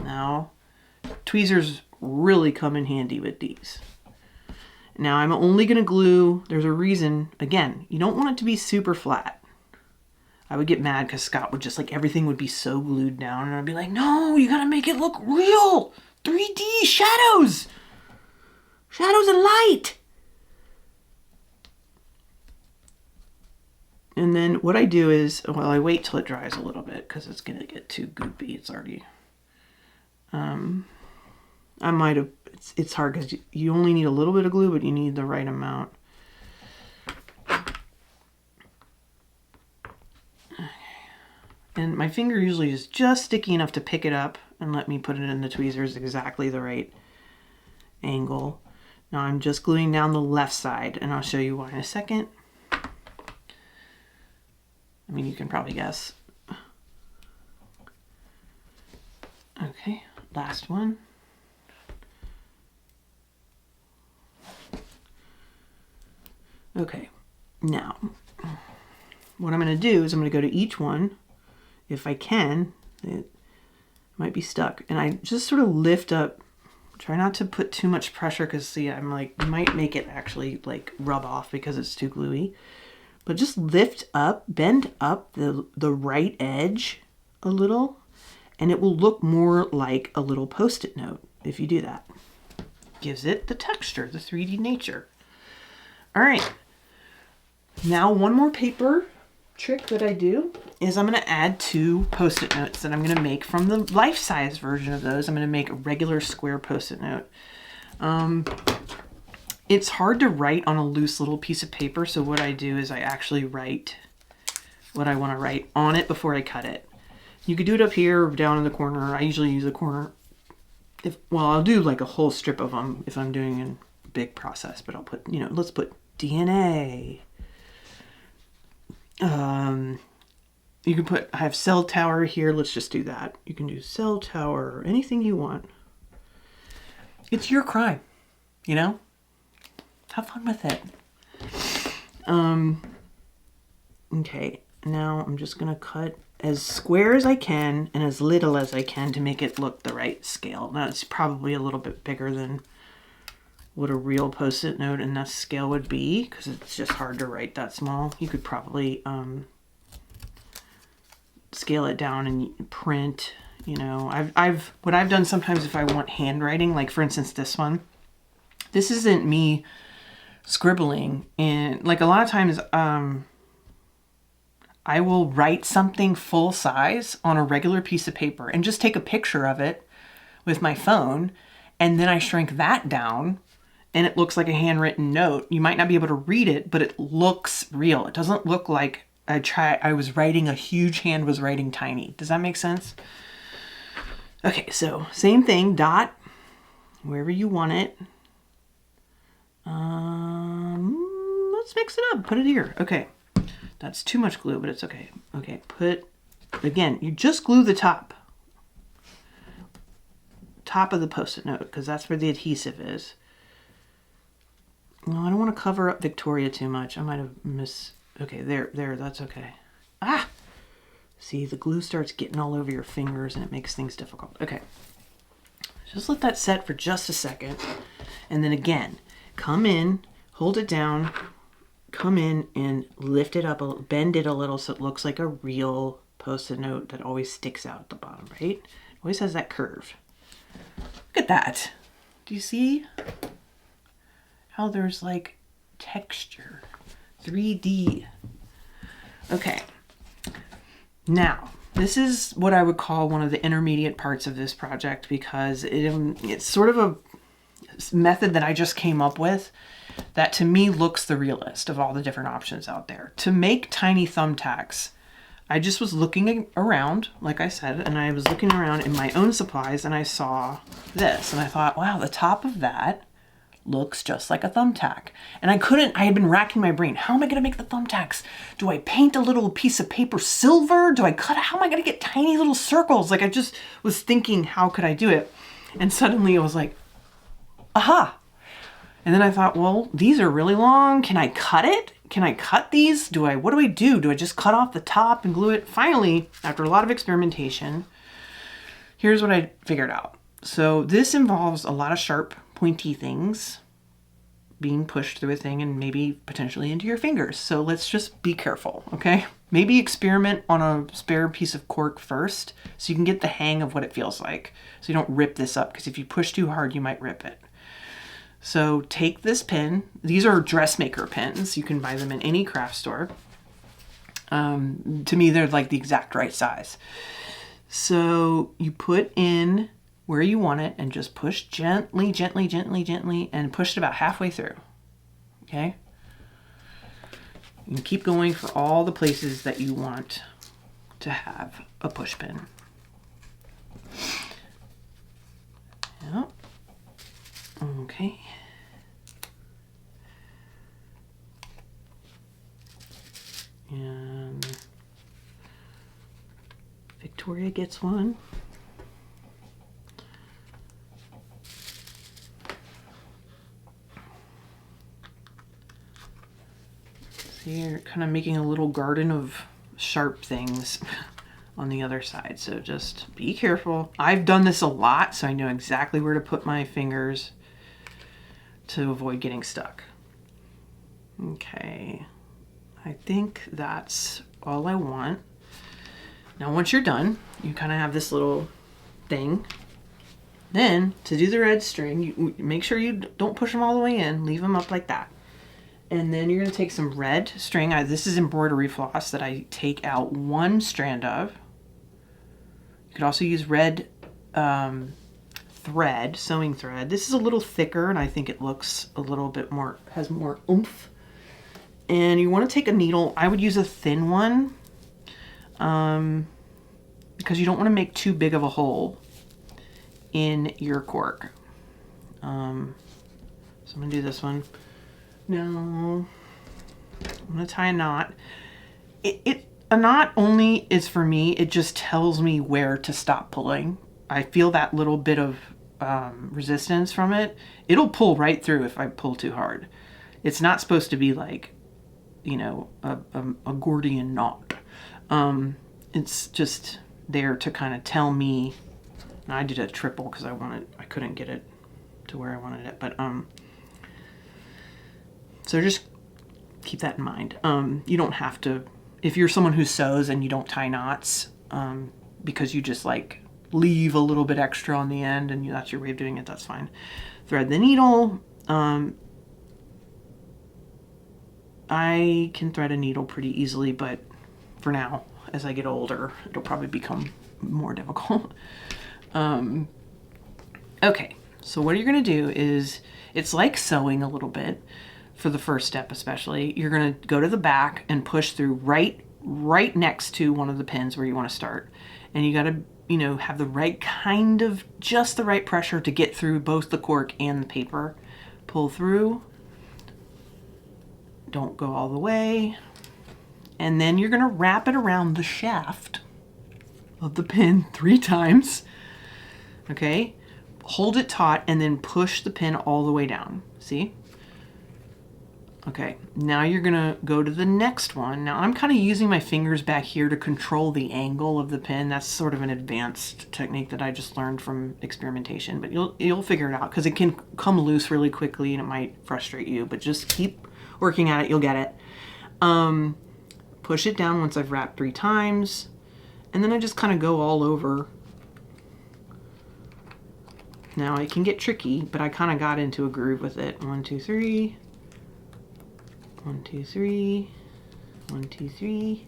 Now, tweezers really come in handy with these. Now I'm only going to glue. There's a reason. Again, you don't want it to be super flat. I would get mad because Scott would just like, everything would be so glued down, and I'd be like, no, you got to make it look real. 3D shadows. Shadows and light. And then what I do is, well, I wait till it dries a little bit because it's going to get too goopy. It's already, I might have, it's hard because you only need a little bit of glue, but you need the right amount. And my finger usually is just sticky enough to pick it up and let me put it in the tweezers exactly the right angle. Now I'm just gluing down the left side, and I'll show you why in a second. I mean, you can probably guess. Okay, last one. Okay, now what I'm going to do is I'm going to go to each one. If I can, it might be stuck. And I just sort of lift up, try not to put too much pressure because see, I'm like, you might make it actually like rub off because it's too gluey. But just lift up, bend up the right edge a little, and it will look more like a little Post-it note if you do that. Gives it the texture, the 3D nature. All right. Now one more paper trick that I do is I'm going to add 2 Post-it notes that I'm going to make from the life-size version of those. I'm going to make a regular square Post-it note. It's hard to write on a loose little piece of paper, so what I do is I actually write what I want to write on it before I cut it. You could do it up here or down in the corner. I usually use the corner. Well, I'll do like a whole strip of them if I'm doing a big process, but I'll put, let's put DNA. You can put, I have cell tower here. Let's just do that. You can do cell tower or anything you want. It's your crime, Have fun with it. Okay, now I'm just gonna cut as square as I can and as little as I can to make it look the right scale. Now it's probably a little bit bigger than what a real Post-it note in that scale would be because it's just hard to write that small. You could probably scale it down and print. What I've done sometimes if I want handwriting, like for instance this one. This isn't me scribbling, and like a lot of times I will write something full size on a regular piece of paper and just take a picture of it with my phone, and then I shrink that down and it looks like a handwritten note. You might not be able to read it, but it looks real. It doesn't look like I was writing, a huge hand was writing tiny. Does that make sense? Okay, so same thing, dot wherever you want it. Let's mix it up, put it here. Okay, that's too much glue, but it's okay. Okay, again, you just glue the top of the Post-it note because that's where the adhesive is. No, I don't want to cover up Victoria too much. I might have okay, there, that's okay. Ah! See, the glue starts getting all over your fingers and it makes things difficult. Okay. Just let that set for just a second. And then again, come in, hold it down, come in and lift it up, bend it a little so it looks like a real Post-it note that always sticks out at the bottom, right? It always has that curve. Look at that. Do you see how there's like texture? 3D. Okay. Now, this is what I would call one of the intermediate parts of this project because it's sort of a method that I just came up with that to me looks the realest of all the different options out there. To make tiny thumbtacks, I just was looking around, like I said, and I was looking around in my own supplies and I saw this and I thought, wow, the top of that looks just like a thumbtack. And I had been racking my brain. How am I going to make the thumbtacks? Do I paint a little piece of paper silver? Do I cut? How am I going to get tiny little circles? Like I just was thinking, how could I do it? And suddenly I was like, aha. And then I thought, well, these are really long. Can I cut it? Can I cut these? What do I do? Do I just cut off the top and glue it? Finally, after a lot of experimentation, here's what I figured out. So this involves a lot of sharp, pointy things being pushed through a thing and maybe potentially into your fingers. So let's just be careful, okay? Maybe experiment on a spare piece of cork first so you can get the hang of what it feels like. So you don't rip this up because if you push too hard, you might rip it. So take this pin. These are dressmaker pins. You can buy them in any craft store. To me, they're like the exact right size. So you put in where you want it and just push gently, gently, gently, gently, and push it about halfway through. Okay? You can keep going for all the places that you want to have a push pin. Yep. Okay. And Victoria gets one. See, you're kind of making a little garden of sharp things on the other side. So just be careful. I've done this a lot, so I know exactly where to put my fingers to avoid getting stuck. Okay. I think that's all I want. Now, once you're done, you kind of have this little thing. Then, to do the red string, you make sure you don't push them all the way in. Leave them up like that. And then you're going to take some red string. This is embroidery floss that I take out one strand of. You could also use red thread, sewing thread. This is a little thicker, and I think it looks a little bit more, has more oomph. And you want to take a needle. I would use a thin one because you don't want to make too big of a hole in your cork. So I'm going to do this one. Now, I'm going to tie a knot. A knot only is for me, it just tells me where to stop pulling. I feel that little bit of resistance from it. It'll pull right through if I pull too hard. It's not supposed to be like, you know, a Gordian knot. It's just there to kind of tell me. And I did a triple because I couldn't get it to where I wanted it. But so just keep that in mind. You don't have to, if you're someone who sews and you don't tie knots, because you just like leave a little bit extra on the end and that's your way of doing it, that's fine. Thread the needle. I can thread a needle pretty easily, but for now, as I get older, it'll probably become more difficult. Okay, so what you're gonna do is, it's like sewing a little bit for the first step especially. You're gonna go to the back and push through right next to one of the pins where you wanna start. And you gotta, you know, have the right kind of, just the right pressure to get through both the cork and the paper. Pull through. Don't go all the way. And then you're gonna wrap it around the shaft of the pin 3 times. Okay? Hold it taut and then push the pin all the way down. See? Okay, now you're gonna go to the next one. Now I'm kind of using my fingers back here to control the angle of the pin. That's sort of an advanced technique that I just learned from experimentation, but you'll figure it out because it can come loose really quickly and it might frustrate you, but just keep working at it, you'll get it. Push it down once I've wrapped 3 times, and then I just kind of go all over. Now it can get tricky, but I kind of got into a groove with it. 1, 2, 3. 1, 2, 3. 1, 2, 3.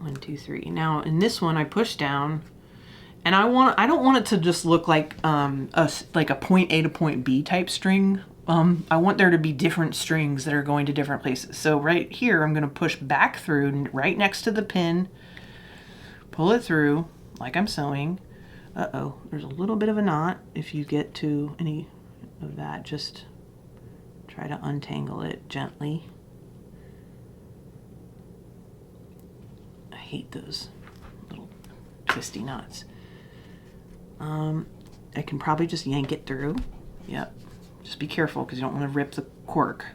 1, 2, 3. Now in this one I push down, and I don't want it to just look like like a point A to point B type string. I want there to be different strings that are going to different places. So right here, I'm going to push back through right next to the pin, pull it through like I'm sewing. Uh-oh, there's a little bit of a knot. If you get to any of that, just try to untangle it gently. I hate those little twisty knots. I can probably just yank it through. Yep. Just be careful because you don't want to rip the cork.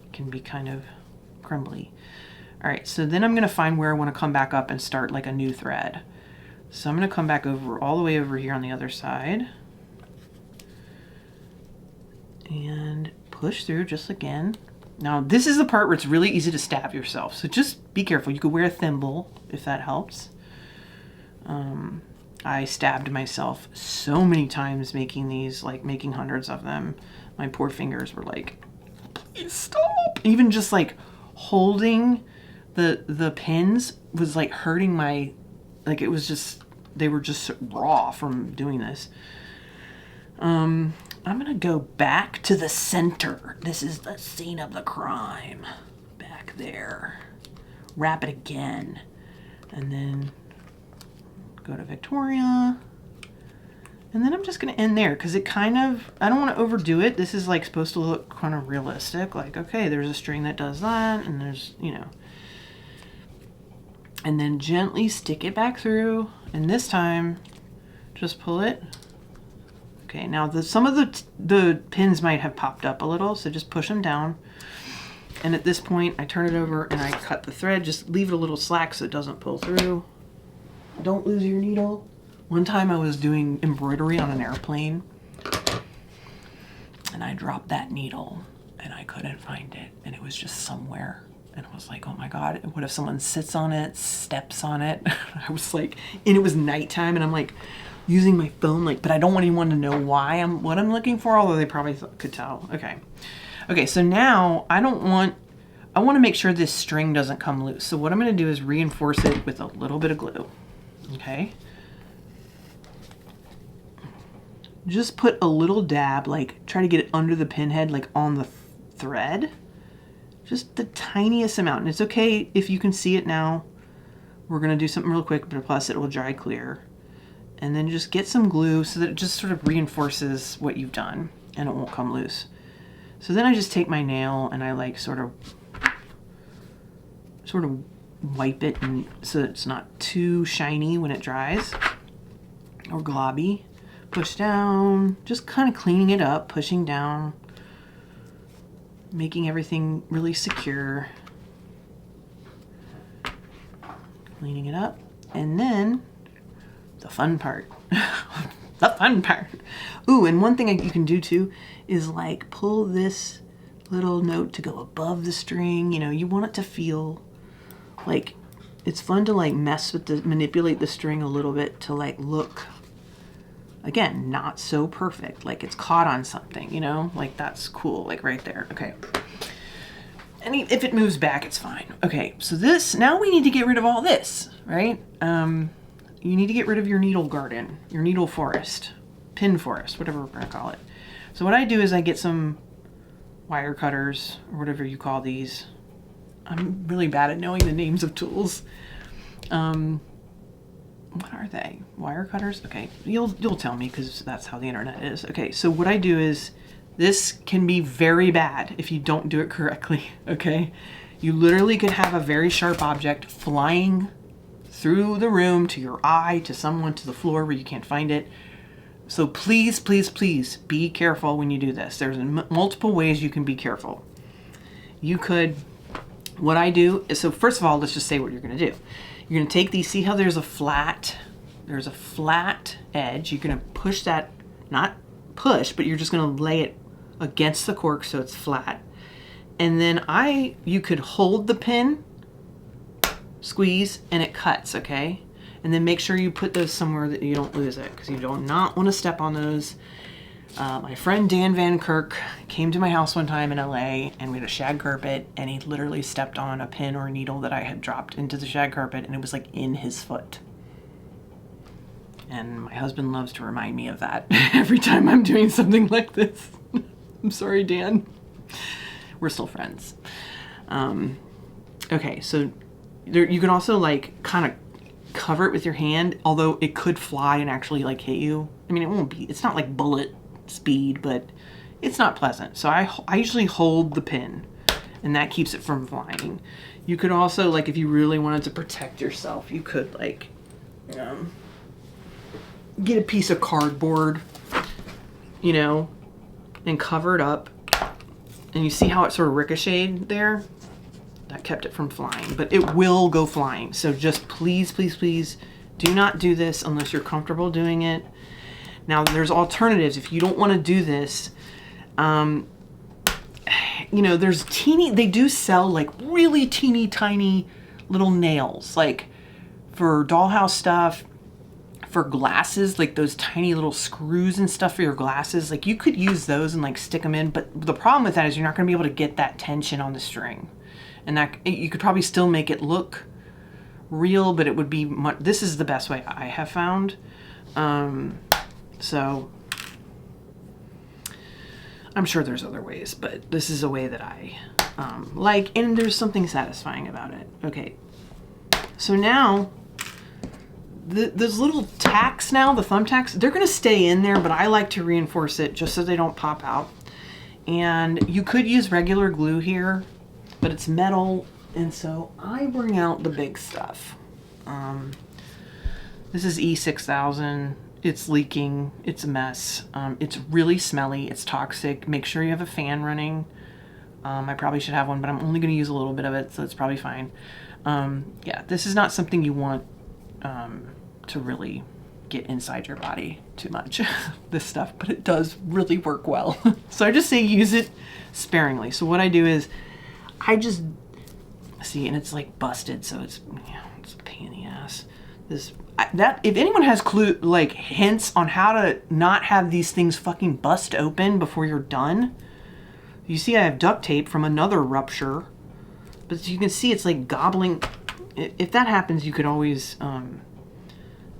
It can be kind of crumbly. All right, so then I'm going to find where I want to come back up and start like a new thread. So I'm going to come back over all the way over here on the other side and push through just again. Now this is the part where it's really easy to stab yourself, so just be careful. You could wear a thimble if that helps. I stabbed myself so many times making these, like making hundreds of them. My poor fingers were like, please stop. Even just like holding the pins was like hurting my, like it was just, they were just raw from doing this. I'm gonna go back to the center. This is the scene of the crime. Back there. Wrap it again. And then go to Victoria. And then I'm just gonna end there because it kind of, I don't want to overdo it. This is like supposed to look kind of realistic. Like, okay, there's a string that does that, and there's, you know. And then gently stick it back through. And this time, just pull it. Okay, now some of the pins might have popped up a little, so just push them down. And at this point, I turn it over and I cut the thread. Just leave it a little slack so it doesn't pull through. Don't lose your needle. One time I was doing embroidery on an airplane and I dropped that needle and I couldn't find it, and it was just somewhere. And I was like, oh my God, what if someone sits on it, steps on it? I was like, and it was nighttime, and I'm like using my phone, like, but I don't want anyone to know what I'm looking for, although they probably could tell. Okay, so now I want to make sure this string doesn't come loose. So what I'm going to do is reinforce it with a little bit of glue. Okay. Just put a little dab, like try to get it under the pin head, like on the thread. Just the tiniest amount. And it's okay if you can see it now. We're going to do something real quick, but plus it will dry clear. And then just get some glue so that it just sort of reinforces what you've done and it won't come loose. So then I just take my nail and I like sort of wipe it, and so it's not too shiny when it dries or globby. Push down, just kind of cleaning it up, pushing down, making everything really secure. Cleaning it up, and then the fun part. The fun part. Ooh, and one thing you can do too is like pull this little note to go above the string. You know, you want it to feel like it's fun to like manipulate the string a little bit to like look, again, not so perfect, like it's caught on something, you know, like that's cool, like right there. Okay. And if it moves back, it's fine. Okay, so now we need to get rid of all this, right? You need to get rid of your needle garden, your needle forest, pin forest, whatever we're gonna call it. So what I do is I get some wire cutters, or whatever you call these. I'm really bad at knowing the names of tools. What are they? Wire cutters? Okay, you'll tell me because that's how the internet is. Okay, so what I do is, this can be very bad if you don't do it correctly, okay? You literally could have a very sharp object flying through the room to your eye, to someone, to the floor where you can't find it. So please, please, please be careful when you do this. There's multiple ways you can be careful. You could, what I do is, so first of all, let's just say what you're gonna do. You're gonna take these, see how there's a flat edge. You're gonna push that, not push, but you're just gonna lay it against the cork so it's flat. And then you could hold the pin, squeeze, and it cuts, okay? And then make sure you put those somewhere that you don't lose it, because you do not want to step on those. My friend Dan Van Kirk came to my house one time in LA, and we had a shag carpet, and he literally stepped on a pin or a needle that I had dropped into the shag carpet, and it was like in his foot. And my husband loves to remind me of that every time I'm doing something like this. I'm sorry, Dan. We're still friends. Okay, so you can also like kind of cover it with your hand, although it could fly and actually like hit you. I mean, it's not like bullet speed, but it's not pleasant. So I usually hold the pin, and that keeps it from flying. You could also, like, if you really wanted to protect yourself, you could like get a piece of cardboard, you know, and cover it up. And you see how it sort of ricocheted there? That kept it from flying, but it will go flying. So just please, please, please do not do this unless you're comfortable doing it. Now there's alternatives. If you don't want to do this, you know, they do sell like really teeny tiny little nails, like for dollhouse stuff, for glasses, like those tiny little screws and stuff for your glasses. Like you could use those and like stick them in, but the problem with that is you're not going to be able to get that tension on the string. And that you could probably still make it look real, but it would be this is the best way I have found. So I'm sure there's other ways, but this is a way that I like, and there's something satisfying about it. Okay, so now those little tacks now, the thumbtacks, they're gonna stay in there, but I like to reinforce it just so they don't pop out. And you could use regular glue here, but it's metal, and so I bring out the big stuff. This is E6000. It's leaking. It's a mess. It's really smelly. It's toxic. Make sure you have a fan running. I probably should have one, but I'm only going to use a little bit of it, so it's probably fine. Yeah, this is not something you want to really get inside your body too much, this stuff, but it does really work well. So I just say use it sparingly. So what I do is I just see, and it's like busted, so it's, yeah, it's a pain in the ass. That if anyone has like hints on how to not have these things fucking bust open before you're done. You see I have duct tape from another rupture, but you can see it's like gobbling. If that happens, you could always oh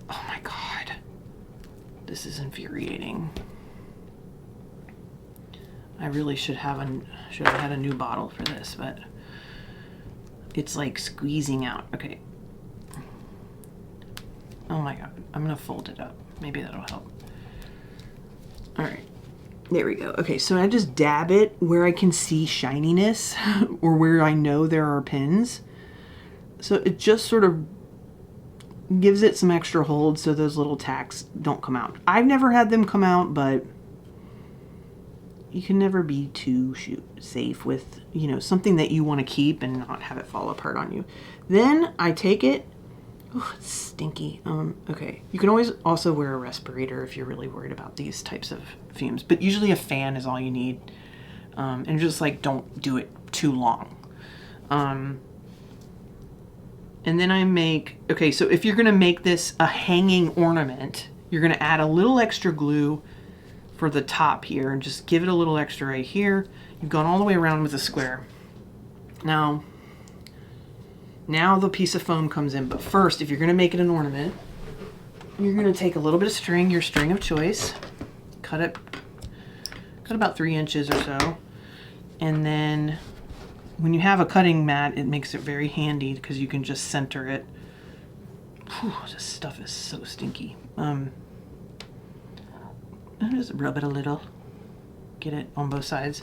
my god, this is infuriating. I really should have had a new bottle for this, but it's like squeezing out. Okay. Oh my god, I'm gonna fold it up. Maybe that'll help. All right, there we go. Okay, so I just dab it where I can see shininess or where I know there are pins. So it just sort of gives it some extra hold so those little tacks don't come out. I've never had them come out, but you can never be too safe with, you know, something that you want to keep and not have it fall apart on you. Then I take it. Oh, it's stinky. Okay. You can always also wear a respirator if you're really worried about these types of fumes, but usually a fan is all you need. And just like, don't do it too long. And then I make, okay, so if you're gonna make this a hanging ornament, you're gonna add a little extra glue for the top here and just give it a little extra right here. You've gone all the way around with a square. Now the piece of foam comes in, but first, if you're gonna make it an ornament, you're gonna take a little bit of string, your string of choice, cut about 3 inches or so, and then when you have a cutting mat, it makes it very handy because you can just center it. Whew, this stuff is so stinky. Just rub it a little, get it on both sides.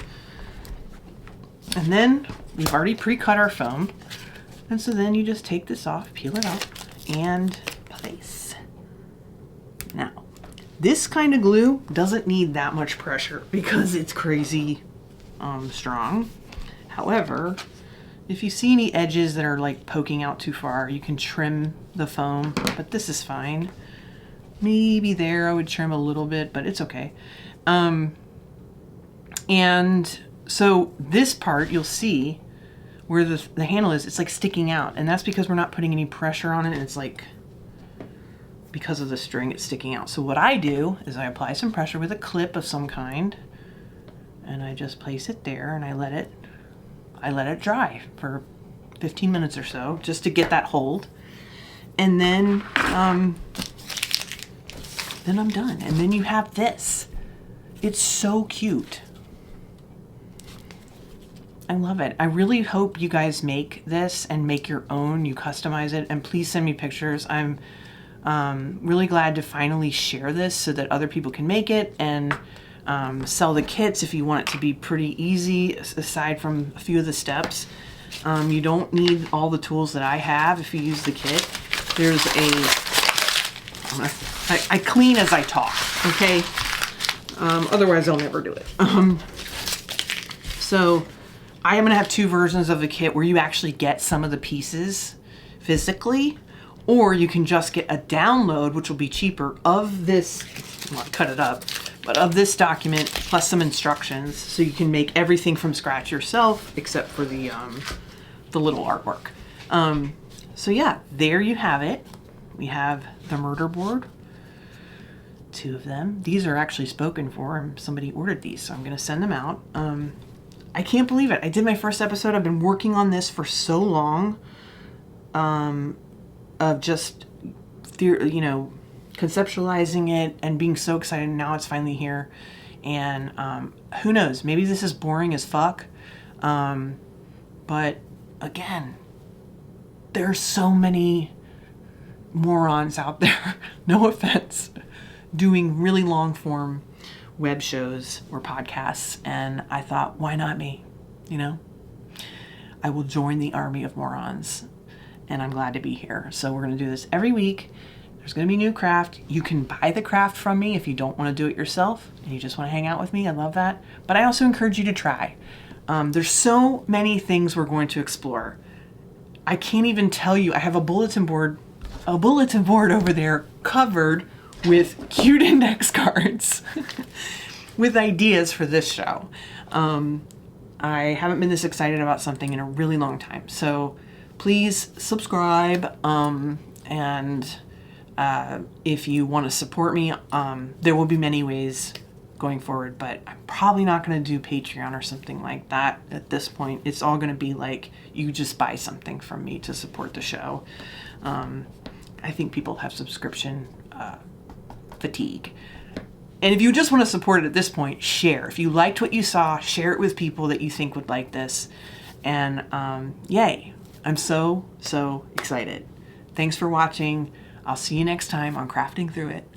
And then we've already pre-cut our foam. And so then you just take this off, peel it off, and place. Now, this kind of glue doesn't need that much pressure because it's crazy strong. However, if you see any edges that are like poking out too far, you can trim the foam, but this is fine. Maybe there I would trim a little bit, but it's okay. And so this part, you'll see where the handle is, it's like sticking out, and that's because we're not putting any pressure on it, and it's like, because of the string, it's sticking out. So what I do is I apply some pressure with a clip of some kind, and I just place it there, and I let it dry for 15 minutes or so, just to get that hold. And then I'm done. And then you have this. It's so cute. I love it. I really hope you guys make this and make your own. You customize it, and please send me pictures. I'm really glad to finally share this so that other people can make it and sell the kits if you want it to be pretty easy, aside from a few of the steps. You don't need all the tools that I have if you use the kit. There's I clean as I talk, okay? Otherwise I'll never do it. So I am gonna have 2 versions of the kit where you actually get some of the pieces physically, or you can just get a download, which will be cheaper, of this, well, cut it up, but of this document plus some instructions, so you can make everything from scratch yourself except for the little artwork. So yeah, there you have it. We have the murder board, 2 of them. These are actually spoken for, and somebody ordered these, so I'm gonna send them out. I can't believe it. I did my first episode. I've been working on this for so long, of just, conceptualizing it and being so excited. Now it's finally here. And who knows? Maybe this is boring as fuck. But again, there's so many morons out there, no offense, doing really long form web shows or podcasts. And I thought, why not me? I will join the army of morons, and I'm glad to be here. So we're going to do this every week. There's going to be new craft. You can buy the craft from me if you don't want to do it yourself and you just want to hang out with me. I love that. But I also encourage you to try. There's so many things we're going to explore. I can't even tell you. I have a bulletin board over there covered with cute index cards with ideas for this show. I haven't been this excited about something in a really long time. So please subscribe. And if you want to support me, there will be many ways going forward, but I'm probably not going to do Patreon or something like that at this point. It's all going to be like you just buy something from me to support the show. I think people have subscription fatigue. And if you just want to support it at this point, share. If you liked what you saw, share it with people that you think would like this. And yay, I'm so excited. Thanks for watching. I'll see you next time on Crafting Through It.